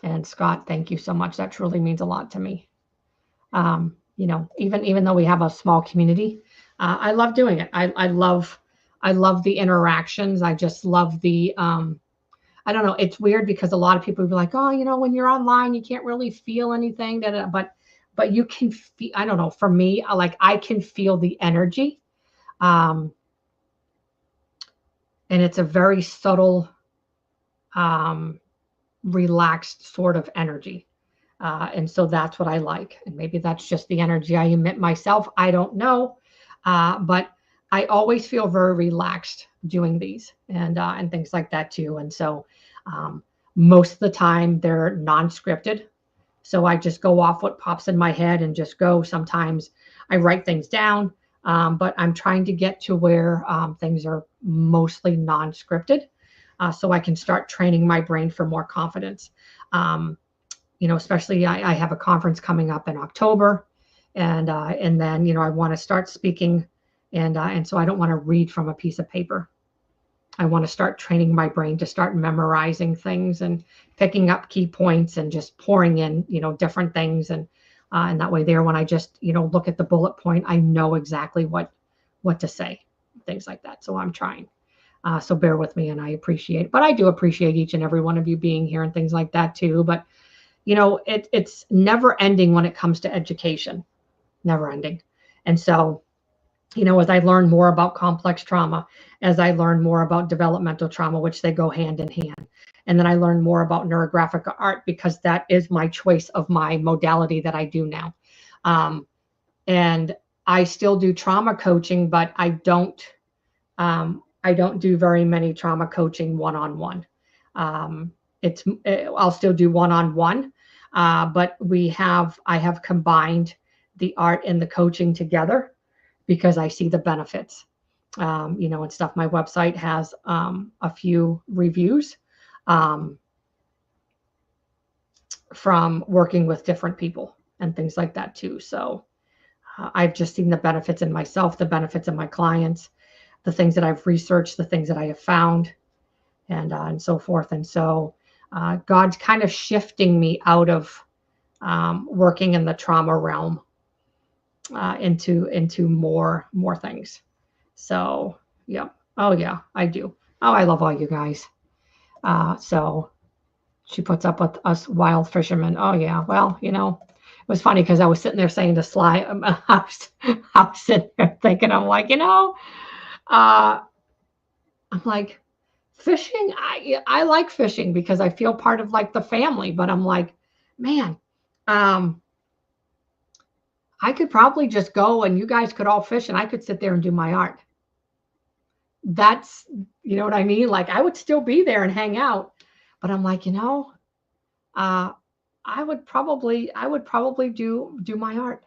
And Scott, thank you so much. That truly means a lot to me. Even though we have a small community, I love doing it. I love the interactions. I just love the, I don't know. It's weird because a lot of people will be like, oh, when you're online, you can't really feel anything but you can feel, I don't know, for me, I can feel the energy. And it's a very subtle, um, relaxed sort of energy. And so that's what I like. And maybe that's just the energy I emit myself. I don't know. But I always feel very relaxed doing these and things like that too. And so um, most of the time they're non-scripted. So I just go off what pops in my head and just go. Sometimes I write things down, but I'm trying to get to where things are mostly non-scripted, so I can start training my brain for more confidence. Um, Especially I have a conference coming up in October, and then I want to start speaking, and so I don't want to read from a piece of paper. I want to start training my brain to start memorizing things and picking up key points and just pouring in, different things. And that way there, when I just, look at the bullet point, I know exactly what to say, things like that. So I'm trying. So bear with me, and I appreciate it. But I do appreciate each and every one of you being here and things like that too. But, it's never ending when it comes to education, never ending. And so, as I learn more about complex trauma, as I learn more about developmental trauma, which they go hand in hand, and then I learn more about neurographic art because that is my choice of my modality that I do now. And I still do trauma coaching, but I don't do very many trauma coaching one-on-one. I'll still do one-on-one, but I have combined the art and the coaching together because I see the benefits, and stuff. My website has a few reviews from working with different people and things like that too. So I've just seen the benefits in myself, the benefits in my clients, the things that I've researched, the things that I have found, and so forth. And so God's kind of shifting me out of working in the trauma realm into more things. So yeah. Oh yeah, I do. Oh, I love all you guys. So she puts up with us wild fishermen. Oh yeah. Well, it was funny because I was sitting there saying to Sly, I was sitting there thinking, I'm like, I'm like, fishing. I like fishing because I feel part of like the family. But I'm like, man, I could probably just go and you guys could all fish and I could sit there and do my art. That's, you know what I mean? Like I would still be there and hang out, but I'm like, I would probably do my art.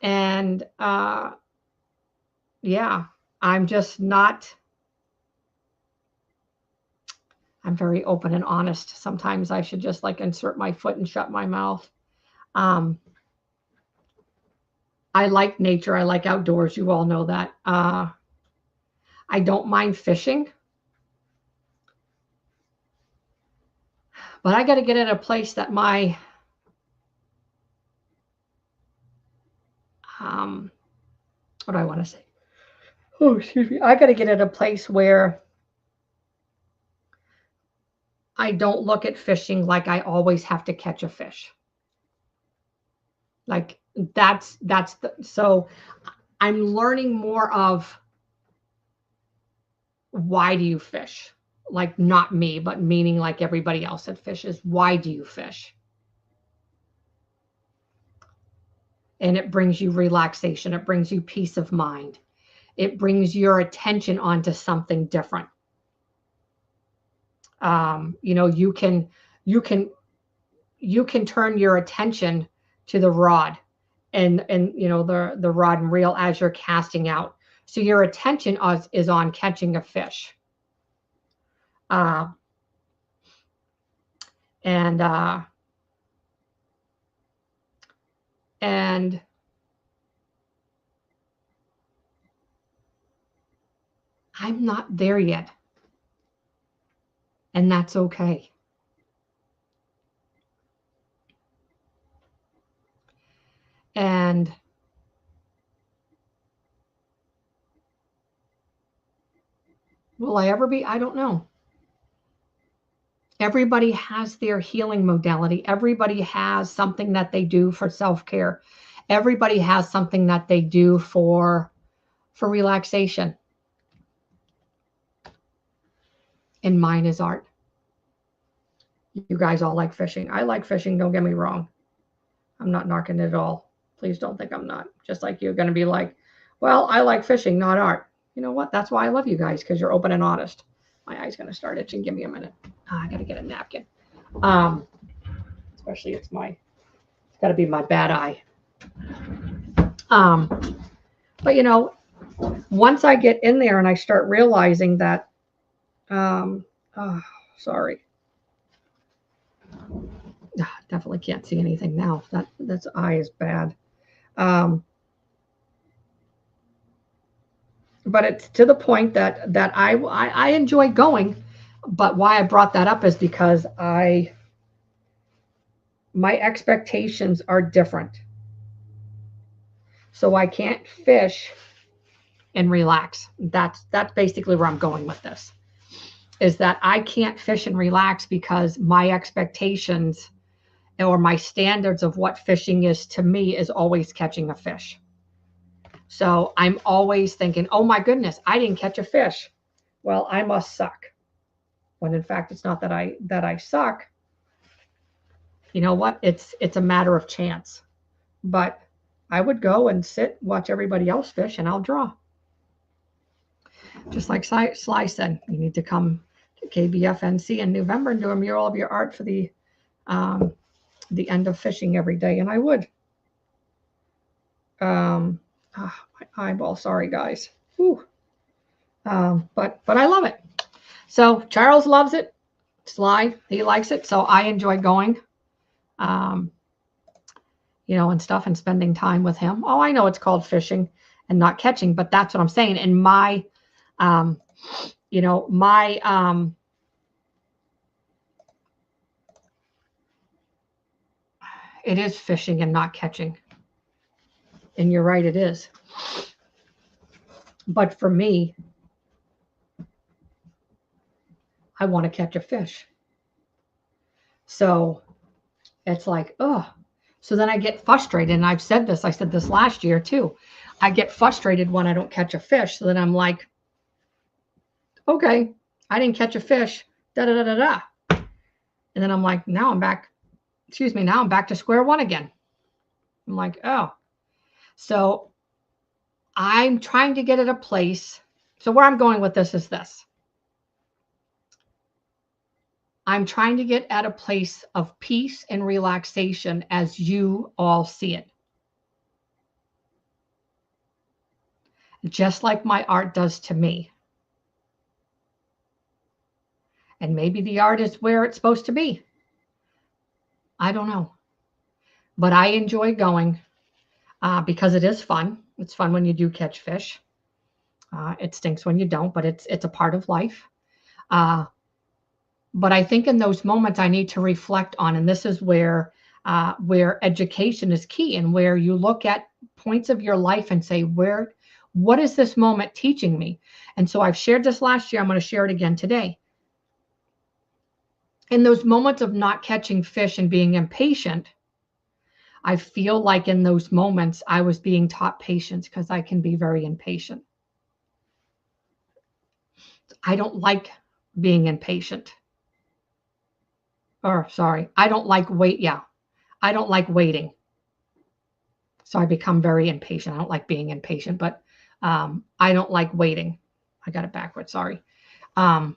And yeah, I'm just not, I'm very open and honest. Sometimes I should just like insert my foot and shut my mouth. I like nature. I like outdoors. You all know that. I don't mind fishing, but I got to get at a place that my, what do I want to say? Oh, excuse me. I got to get at a place where I don't look at fishing like I always have to catch a fish. Like so I'm learning more of why do you fish? Like not me, but meaning like everybody else that fishes. Why do you fish? And it brings you relaxation. It brings you peace of mind. It brings your attention onto something different. You can turn your attention to the rod and the rod and reel as you're casting out. So your attention is on catching a fish. And I'm not there yet. And that's okay. And will I ever be? I don't know. Everybody has their healing modality. Everybody has something that they do for self-care. Everybody has something that they do for relaxation. and mine is art. You guys all like fishing. I like fishing, don't get me wrong. I'm not knocking it at all. Please don't think I'm not. Just like you're going to be like, well, I like fishing, not art. You know what? That's why I love you guys, because you're open and honest. My eye's going to start itching. Give me a minute. I got to get a napkin. Especially it's got to be my bad eye. But you know, once I get in there and I start realizing that, sorry. Definitely can't see anything now. That's eye is bad. But it's to the point that I enjoy going. But why I brought that up is because my expectations are different. So I can't fish and relax. That's basically where I'm going with this. Is that I can't fish and relax because my expectations or my standards of what fishing is to me is always catching a fish. So I'm always thinking, oh my goodness, I didn't catch a fish. Well, I must suck. When in fact, it's not that I suck. You know what? It's a matter of chance. But I would go and sit, watch everybody else fish, and I'll draw. Just like Sly said, you need to come to KBFNC in November and do a mural of your art for the end of fishing every day, and I would. My eyeball, sorry guys. But I love it. So Charles loves it. Sly, he likes it. So I enjoy going, you know, and stuff and spending time with him. Oh, I know it's called fishing and not catching, but that's what I'm saying. And my, you know, my, it is fishing and not catching. And you're right, it is. But for me, I want to catch a fish. So it's like, oh. So then I get frustrated. And I've said this, I said this last year too. I get frustrated when I don't catch a fish. So then I'm like, okay, I didn't catch a fish. Da da da da da. And then I'm like, now I'm back. Excuse me. Now I'm back to square one again. I'm like, oh. So I'm trying to get at a place. So where I'm going with this is this. I'm trying to get at a place of peace and relaxation as you all see it. Just like my art does to me. And maybe the art is where it's supposed to be. I don't know. But I enjoy going because it is fun. It's fun when you do catch fish. It stinks when you don't, but it's a part of life. But I think in those moments I need to reflect on, and this is where education is key, and where you look at points of your life and say, what is this moment teaching me? And so I've shared this last year. I'm going to share it again today. In those moments of not catching fish and being impatient, I feel like in those moments I was being taught patience because I can be very impatient. I don't like being impatient. Or sorry, I don't like I don't like waiting. So I become very impatient. I don't like being impatient, but I don't like waiting. I got it backwards, sorry. And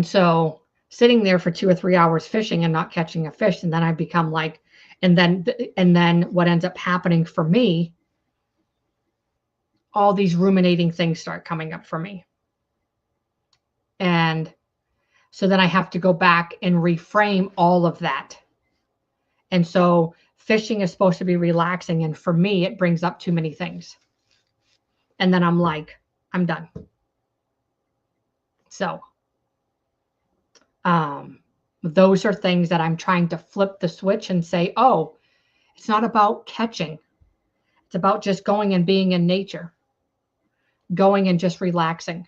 so sitting there for 2 or 3 hours fishing and not catching a fish, and then I become like, and then what ends up happening for me, all these ruminating things start coming up for me. And so then I have to go back and reframe all of that. And so fishing is supposed to be relaxing. And for me, it brings up too many things. And then I'm like, I'm done. So those are things that I'm trying to flip the switch and say, oh, it's not about catching. It's about just going and being in nature, going and just relaxing.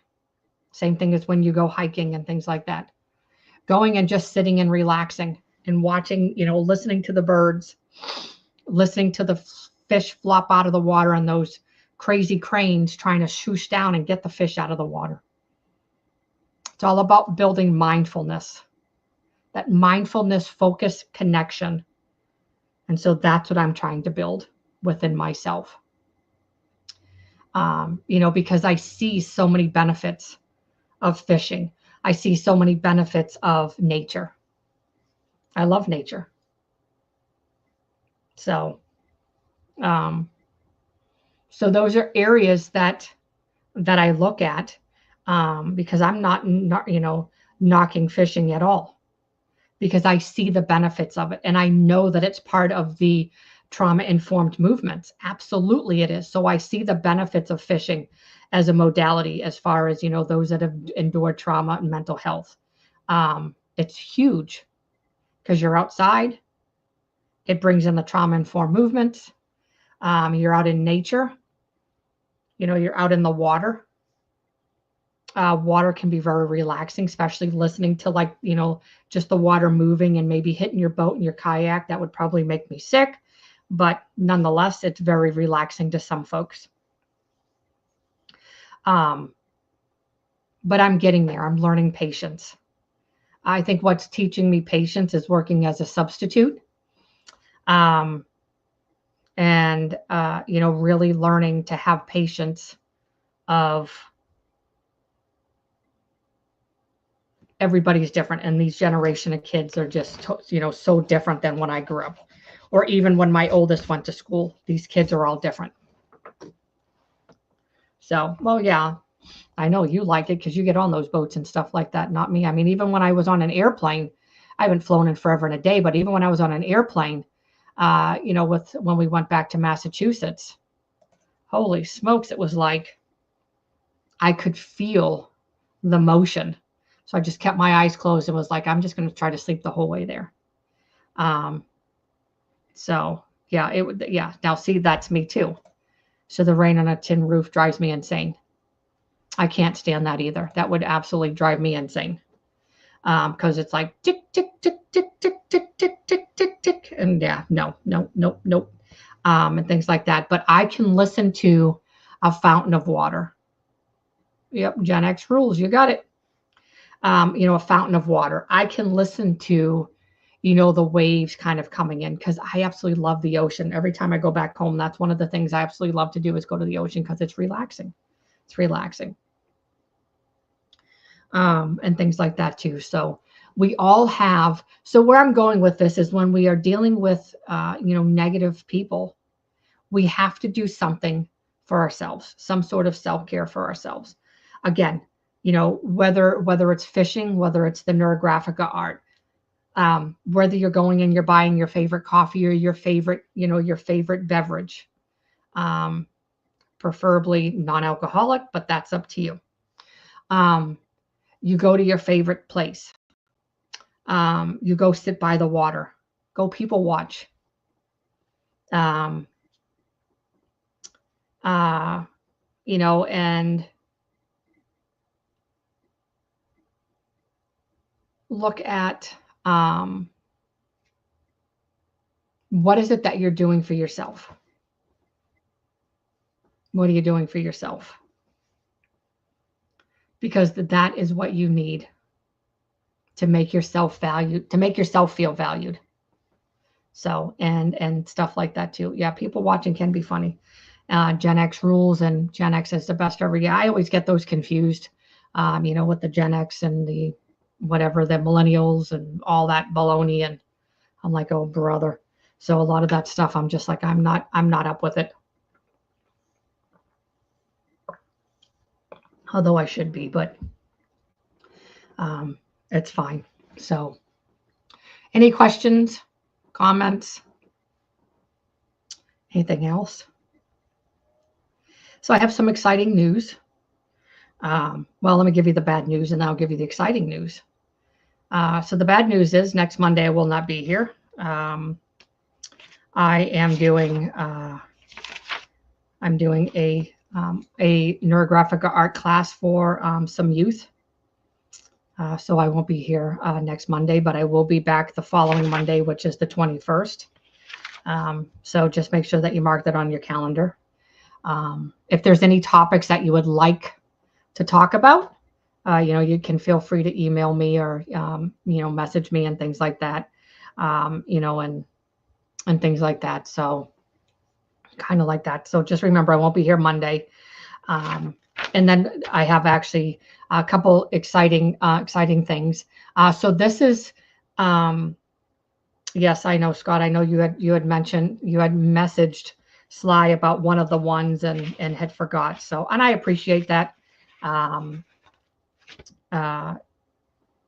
Same thing as when you go hiking and things like that. Going and just sitting and relaxing and watching, you know, listening to the birds, listening to the fish flop out of the water and those crazy cranes trying to swoosh down and get the fish out of the water. It's all about building mindfulness, that mindfulness focus connection. And so that's what I'm trying to build within myself. Because I see so many benefits of fishing. I see so many benefits of nature. I love nature. So, so those are areas that I look at, because I'm not knocking fishing at all, because I see the benefits of it, and I know that it's part of the trauma-informed movements. Absolutely it is. So I see the benefits of fishing as a modality, as far as, those that have endured trauma and mental health. It's huge because you're outside. It brings in the trauma-informed movements. You're out in nature. You're out in the water. Water can be very relaxing, especially listening to just the water moving and maybe hitting your boat and your kayak. That would probably make me sick, but nonetheless, it's very relaxing to some folks. But I'm getting there. I'm learning patience. I think what's teaching me patience is working as a substitute. And really learning to have patience of everybody's different, and these generation of kids are just so different than when I grew up, or even when my oldest went to school. These kids are all different. So, well, yeah, I know you like it because you get on those boats and stuff like that. Not me. I mean, even when I was on an airplane, I haven't flown in forever and a day, but even when I was on an airplane, when we went back to Massachusetts, holy smokes, it was like I could feel the motion. So I just kept my eyes closed and was like, I'm just going to try to sleep the whole way there. So yeah, yeah. Now see, that's me too. So the rain on a tin roof drives me insane. I can't stand that either. That would absolutely drive me insane. Because it's like tick, tick, tick, tick, tick, tick, tick, tick, tick, tick. And yeah, no. And things like that. But I can listen to a fountain of water. Yep, Gen X rules. You got it. A fountain of water. I can listen to, the waves kind of coming in, because I absolutely love the ocean. Every time I go back home, that's one of the things I absolutely love to do, is go to the ocean, because it's relaxing. It's relaxing. And things like that too. So we all have, so where I'm going with this is, when we are dealing with, negative people, we have to do something for ourselves, some sort of self-care for ourselves. Again, whether it's fishing, whether it's the neurographica art, whether you're going and you're buying your favorite coffee or your favorite beverage, preferably non-alcoholic, but that's up to you. You go to your favorite place. You go sit by the water. Go people watch. And look at, what is it that you're doing for yourself? What are you doing for yourself? Because that is what you need to make yourself valued, to make yourself feel valued. So, and stuff like that too. Yeah, people watching can be funny. Gen X rules, and Gen X is the best ever. Yeah, I always get those confused, with the Gen X and the whatever, the millennials and all that baloney. And I'm like, oh, brother. So a lot of that stuff, I'm just like, I'm not up with it. Although I should be, but it's fine. So any questions, comments, anything else? So I have some exciting news. Well, let me give you the bad news, and then I'll give you the exciting news. So the bad news is, next Monday I will not be here. I am doing a neurographica art class for some youth. So I won't be here next Monday, but I will be back the following Monday, which is the 21st. So just make sure that you mark that on your calendar. If there's any topics that you would like to talk about, you can feel free to email me or, message me and things like that, and things like that. So kind of like that. So just remember, I won't be here Monday. Um, and then I have actually a couple exciting things. So this is, yes, I know, Scott. I know you had mentioned, you had messaged Sly about one of the ones and had forgot. So, and I appreciate that. Um, uh,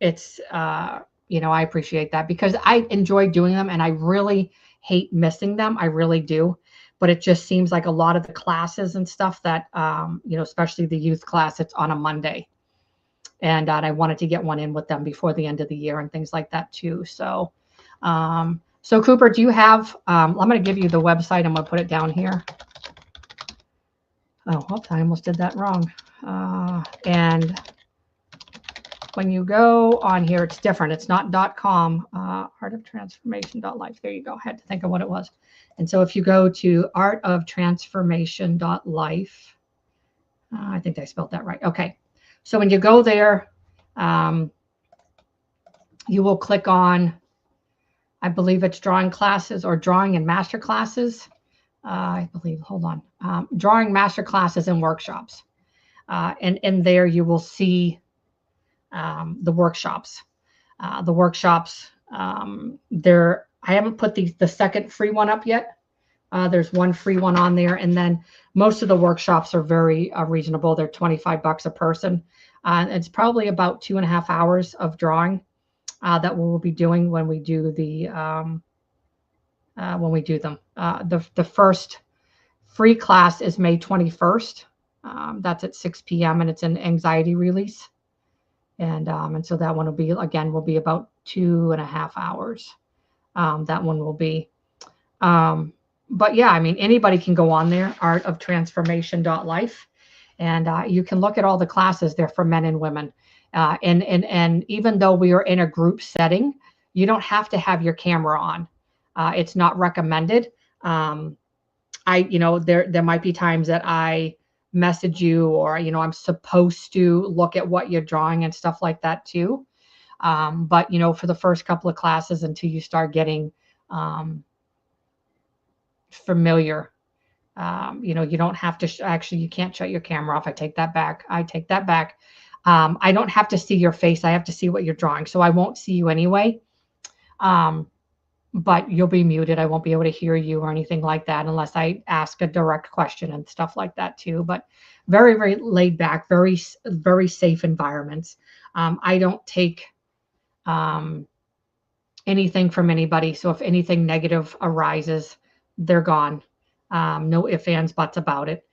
it's I appreciate that because I enjoy doing them and I really hate missing them. I really do. But it just seems like a lot of the classes and stuff that especially the youth class, it's on a Monday. And I wanted to get one in with them before the end of the year and things like that too. So Cooper, do you have, I'm going to give you the website. I'm going to put it down here. Oh, whoops, I almost did that wrong. And when you go on here, it's different. It's not .com, artoftransformation.life. There you go. I had to think of what it was. And so if you go to artoftransformation.life, I think I spelled that right. Okay. So when you go there, you will click on, I believe it's drawing classes or drawing and master classes. I believe, hold on, drawing master classes and workshops. And in there you will see the workshops. There, I haven't put the second free one up yet. There's one free one on there, and then most of the workshops are very reasonable. They're $25 a person. It's probably about 2.5 hours of drawing that we'll be doing when we do them. The first free class is May 21st. That's at 6 p.m. and it's an anxiety release. And so that one will be about 2.5 hours. That one will be. But yeah, I mean, anybody can go on there, artoftransformation.life, and you can look at all the classes there for men and women. And even though we are in a group setting, you don't have to have your camera on. It's not recommended. There might be times that I message you or, I'm supposed to look at what you're drawing and stuff like that too. But, for the first couple of classes until you start getting familiar, you don't have to, actually, you can't shut your camera off. I take that back. I don't have to see your face. I have to see what you're drawing. So I won't see you anyway. But you'll be muted. I won't be able to hear you or anything like that unless I ask a direct question and stuff like that too. But very, very laid back, very, very safe environments. I don't take anything from anybody. So if anything negative arises, they're gone. No ifs, ands, buts about it.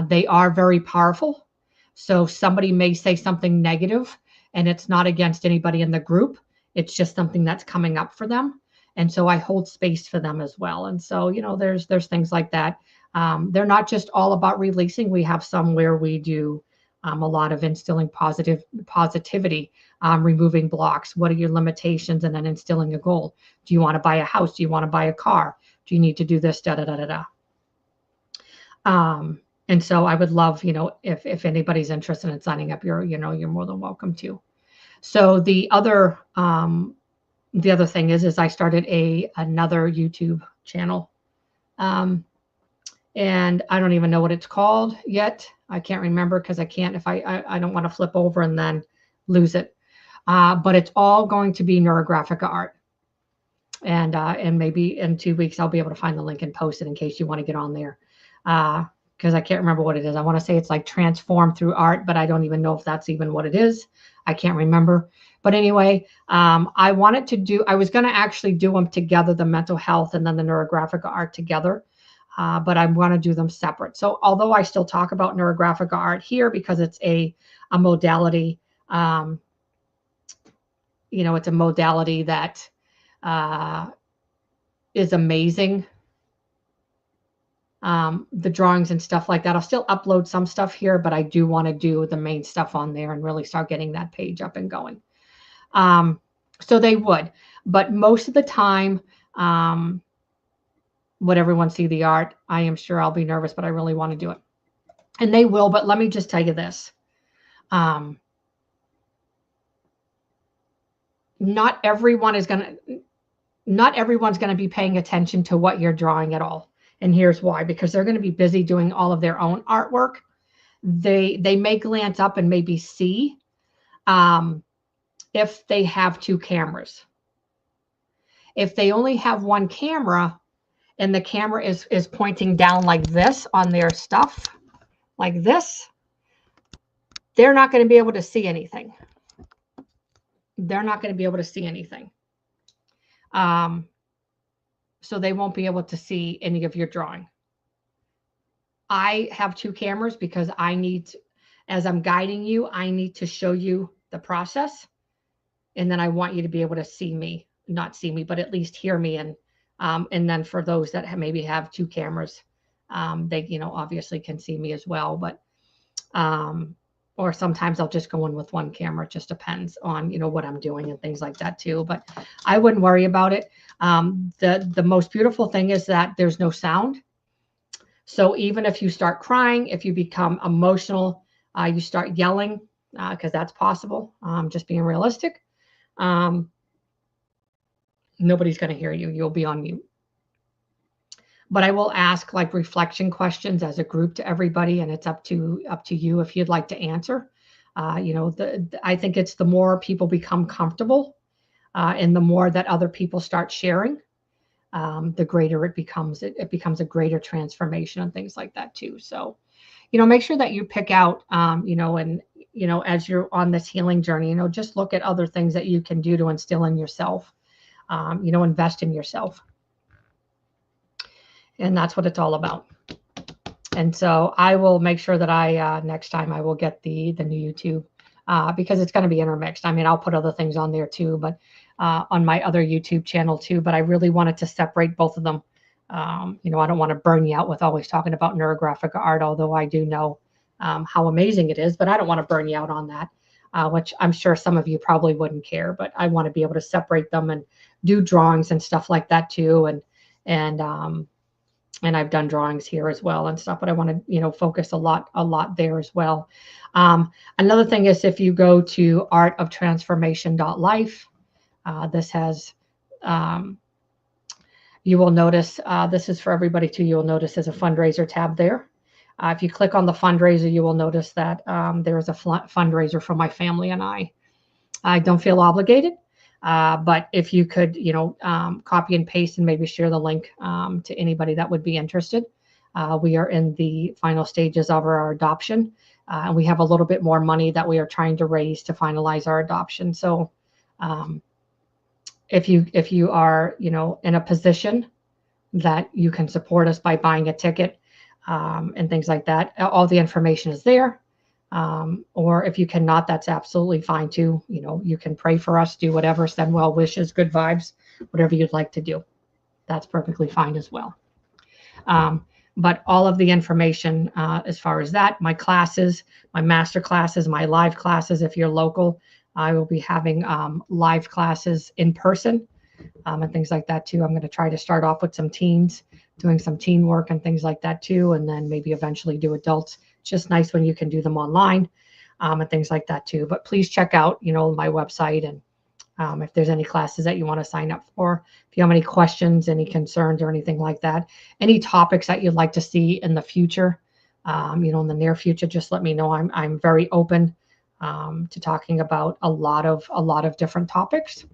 They are very powerful. So somebody may say something negative and it's not against anybody in the group. It's just something that's coming up for them. And so I hold space for them as well. And so, there's things like that. They're not just all about releasing. We have some where we do a lot of instilling positivity, removing blocks. What are your limitations? And then instilling a goal. Do you want to buy a house? Do you want to buy a car? Do you need to do this? Da da da da da. And so I would love, if anybody's interested in signing up, you're more than welcome to. So the other thing is I started another YouTube channel. And I don't even know what it's called yet. I can't remember because I can't, if I don't want to flip over and then lose it. But it's all going to be neurographica art. And maybe in 2 weeks, I'll be able to find the link and post it in case you want to get on there. Because I can't remember what it is. I want to say it's like transform through art, but I don't even know if that's even what it is. I can't remember. But anyway, I was going to actually do them together, the mental health and then the neurographica art together. But I want to do them separate. So although I still talk about neurographica art here because it's a modality, it's a modality that is amazing. The drawings and stuff like that. I'll still upload some stuff here, but I do want to do the main stuff on there and really start getting that page up and going. So they would, but most of the time, would everyone see the art? I am sure I'll be nervous, but I really want to do it. And they will, but let me just tell you this. not everyone is going to, not everyone's going to be paying attention to what you're drawing at all. And here's why, because they're going to be busy doing all of their own artwork. They may glance up and maybe see if they have two cameras. If they only have one camera and the camera is pointing down like this on their stuff, like this, they're not going to be able to see anything. They're not going to be able to see anything. So they won't be able to see any of your drawing. I have two cameras because I need, as I'm guiding you, I need to show you the process. And then I want you to be able to see me, not see me, but at least hear me. And then for those that maybe have two cameras, they, obviously can see me as well. But, or sometimes I'll just go in with one camera. It just depends on, what I'm doing and things like that too. But I wouldn't worry about it. The most beautiful thing is that there's no sound. So even if you start crying, if you become emotional, you start yelling, because that's possible, just being realistic, nobody's going to hear you. You'll be on mute. But I will ask like reflection questions as a group to everybody, and it's up to you if you'd like to answer. I think it's the more people become comfortable, and the more that other people start sharing, the greater it becomes. It becomes a greater transformation and things like that too. So, make sure that you pick out, and as you're on this healing journey, just look at other things that you can do to instill in yourself. Invest in yourself. And that's what it's all about. And so I will make sure that I, next time I will get the new YouTube, because it's going to be intermixed. I mean, I'll put other things on there too, but on my other YouTube channel too, but I really wanted to separate both of them. I don't want to burn you out with always talking about neurographic art, although I do know how amazing it is, but I don't want to burn you out on that, which I'm sure some of you probably wouldn't care, but I want to be able to separate them and do drawings and stuff like that too. And I've done drawings here as well and stuff, but I want to, focus a lot there as well. Another thing is if you go to artoftransformation.life, this has, you will notice, this is for everybody too. You'll notice there's a fundraiser tab there. If you click on the fundraiser, you will notice that there is a fundraiser for my family and I. I don't feel obligated. But if you could, copy and paste and maybe share the link to anybody that would be interested. We are in the final stages of our adoption. And we have a little bit more money that we are trying to raise to finalize our adoption. So if you are, in a position that you can support us by buying a ticket and things like that, all the information is there. Or if you cannot, that's absolutely fine too. You can pray for us, do whatever, send well wishes, good vibes, whatever you'd like to do. That's perfectly fine as well. But all of the information as far as that, my classes, my master classes, my live classes, if you're local, I will be having live classes in person and things like that too. I'm going to try to start off with some teens, doing some teen work and things like that too, and then maybe eventually do adults. It's just nice when you can do them online and things like that too. But please check out, my website, and if there's any classes that you want to sign up for. If you have any questions, any concerns or anything like that, any topics that you'd like to see in the future, in the near future, just let me know. I'm very open to talking about a lot of different topics.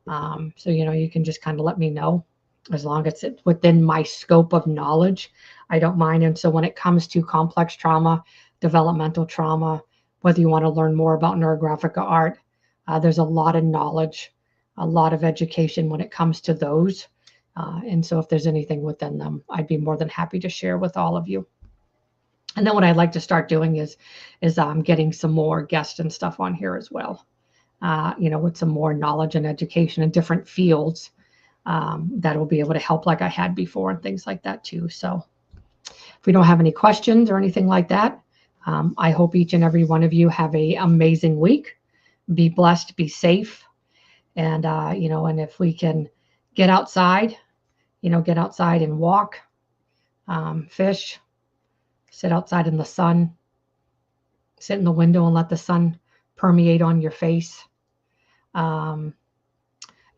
So, you can just kind of let me know. As long as it's within my scope of knowledge, I don't mind. And so when it comes to complex trauma, developmental trauma, whether you want to learn more about neurographic art, there's a lot of knowledge, a lot of education when it comes to those. And so if there's anything within them, I'd be more than happy to share with all of you. And then what I'd like to start doing is getting some more guests and stuff on here as well, with some more knowledge and education in different fields. That will be able to help like I had before and things like that too. So if we don't have any questions or anything like that, I hope each and every one of you have an amazing week. Be blessed, be safe. And, and if we can get outside and walk, fish, sit outside in the sun, sit in the window and let the sun permeate on your face.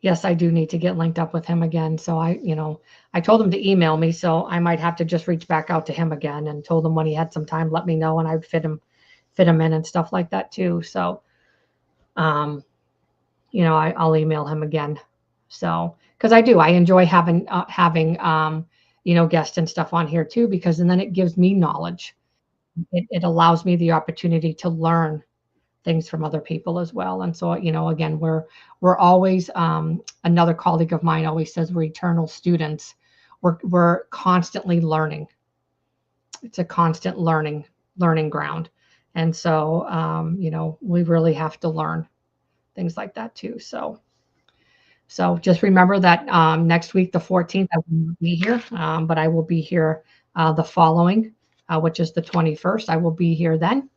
yes, I do need to get linked up with him again. So I told him to email me, so I might have to just reach back out to him again and told him when he had some time, let me know, and I would fit him in and stuff like that too. So, um, I'll email him again. So, because I enjoy having guests and stuff on here too, because and then it gives me knowledge. It allows me the opportunity to learn things from other people as well. And so, again, we're always another colleague of mine always says we're eternal students. We're constantly learning. It's a constant learning ground. And so, we really have to learn things like that too. So just remember that next week, the 14th, I will not be here, but I will be here the following, which is the 21st. I will be here then.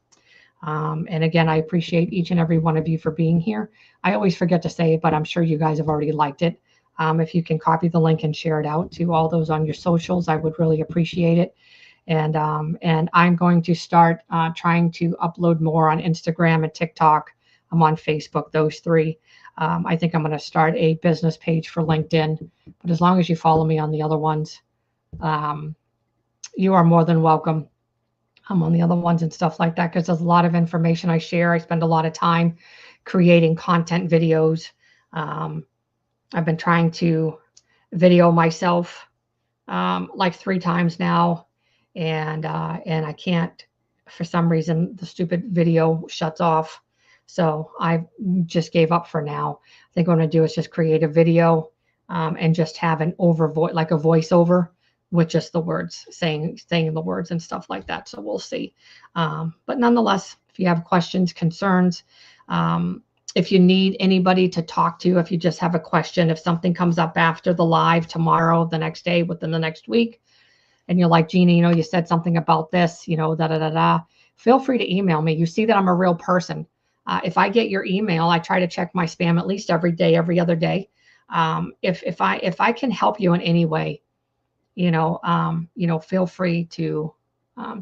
And again, I appreciate each and every one of you for being here. I always forget to say it, but I'm sure you guys have already liked it. If you can copy the link and share it out to all those on your socials, I would really appreciate it. And I'm going to start trying to upload more on Instagram and TikTok. I'm on Facebook, those three. I think I'm going to start a business page for LinkedIn. But as long as you follow me on the other ones, you are more than welcome. I'm on the other ones and stuff like that because there's a lot of information I share. I spend a lot of time creating content videos. I've been trying to video myself like 3 times now, and I can't, for some reason, the stupid video shuts off. So I just gave up for now. I think what I'm going to do is just create a video and just have an like a voiceover with just the words, saying the words and stuff like that. So we'll see. But nonetheless, if you have questions, concerns, if you need anybody to talk to, if you just have a question, if something comes up after the live tomorrow, the next day, within the next week, and you're like, Gina, you said something about this, da da da da, feel free to email me. You see that I'm a real person. If I get your email, I try to check my spam at least every day, every other day. If I can help you in any way, feel free to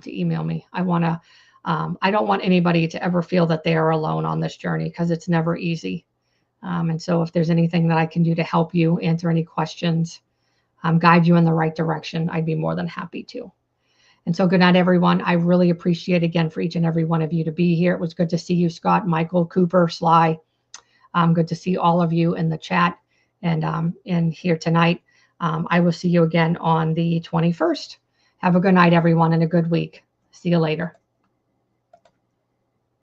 email me. I don't want anybody to ever feel that they are alone on this journey because it's never easy. And so if there's anything that I can do to help you answer any questions, guide you in the right direction, I'd be more than happy to. And so good night, everyone. I really appreciate again for each and every one of you to be here. It was good to see you, Scott, Michael, Cooper, Sly. Good to see all of you in the chat and here tonight. I will see you again on the 21st. Have a good night, everyone, and a good week. See you later.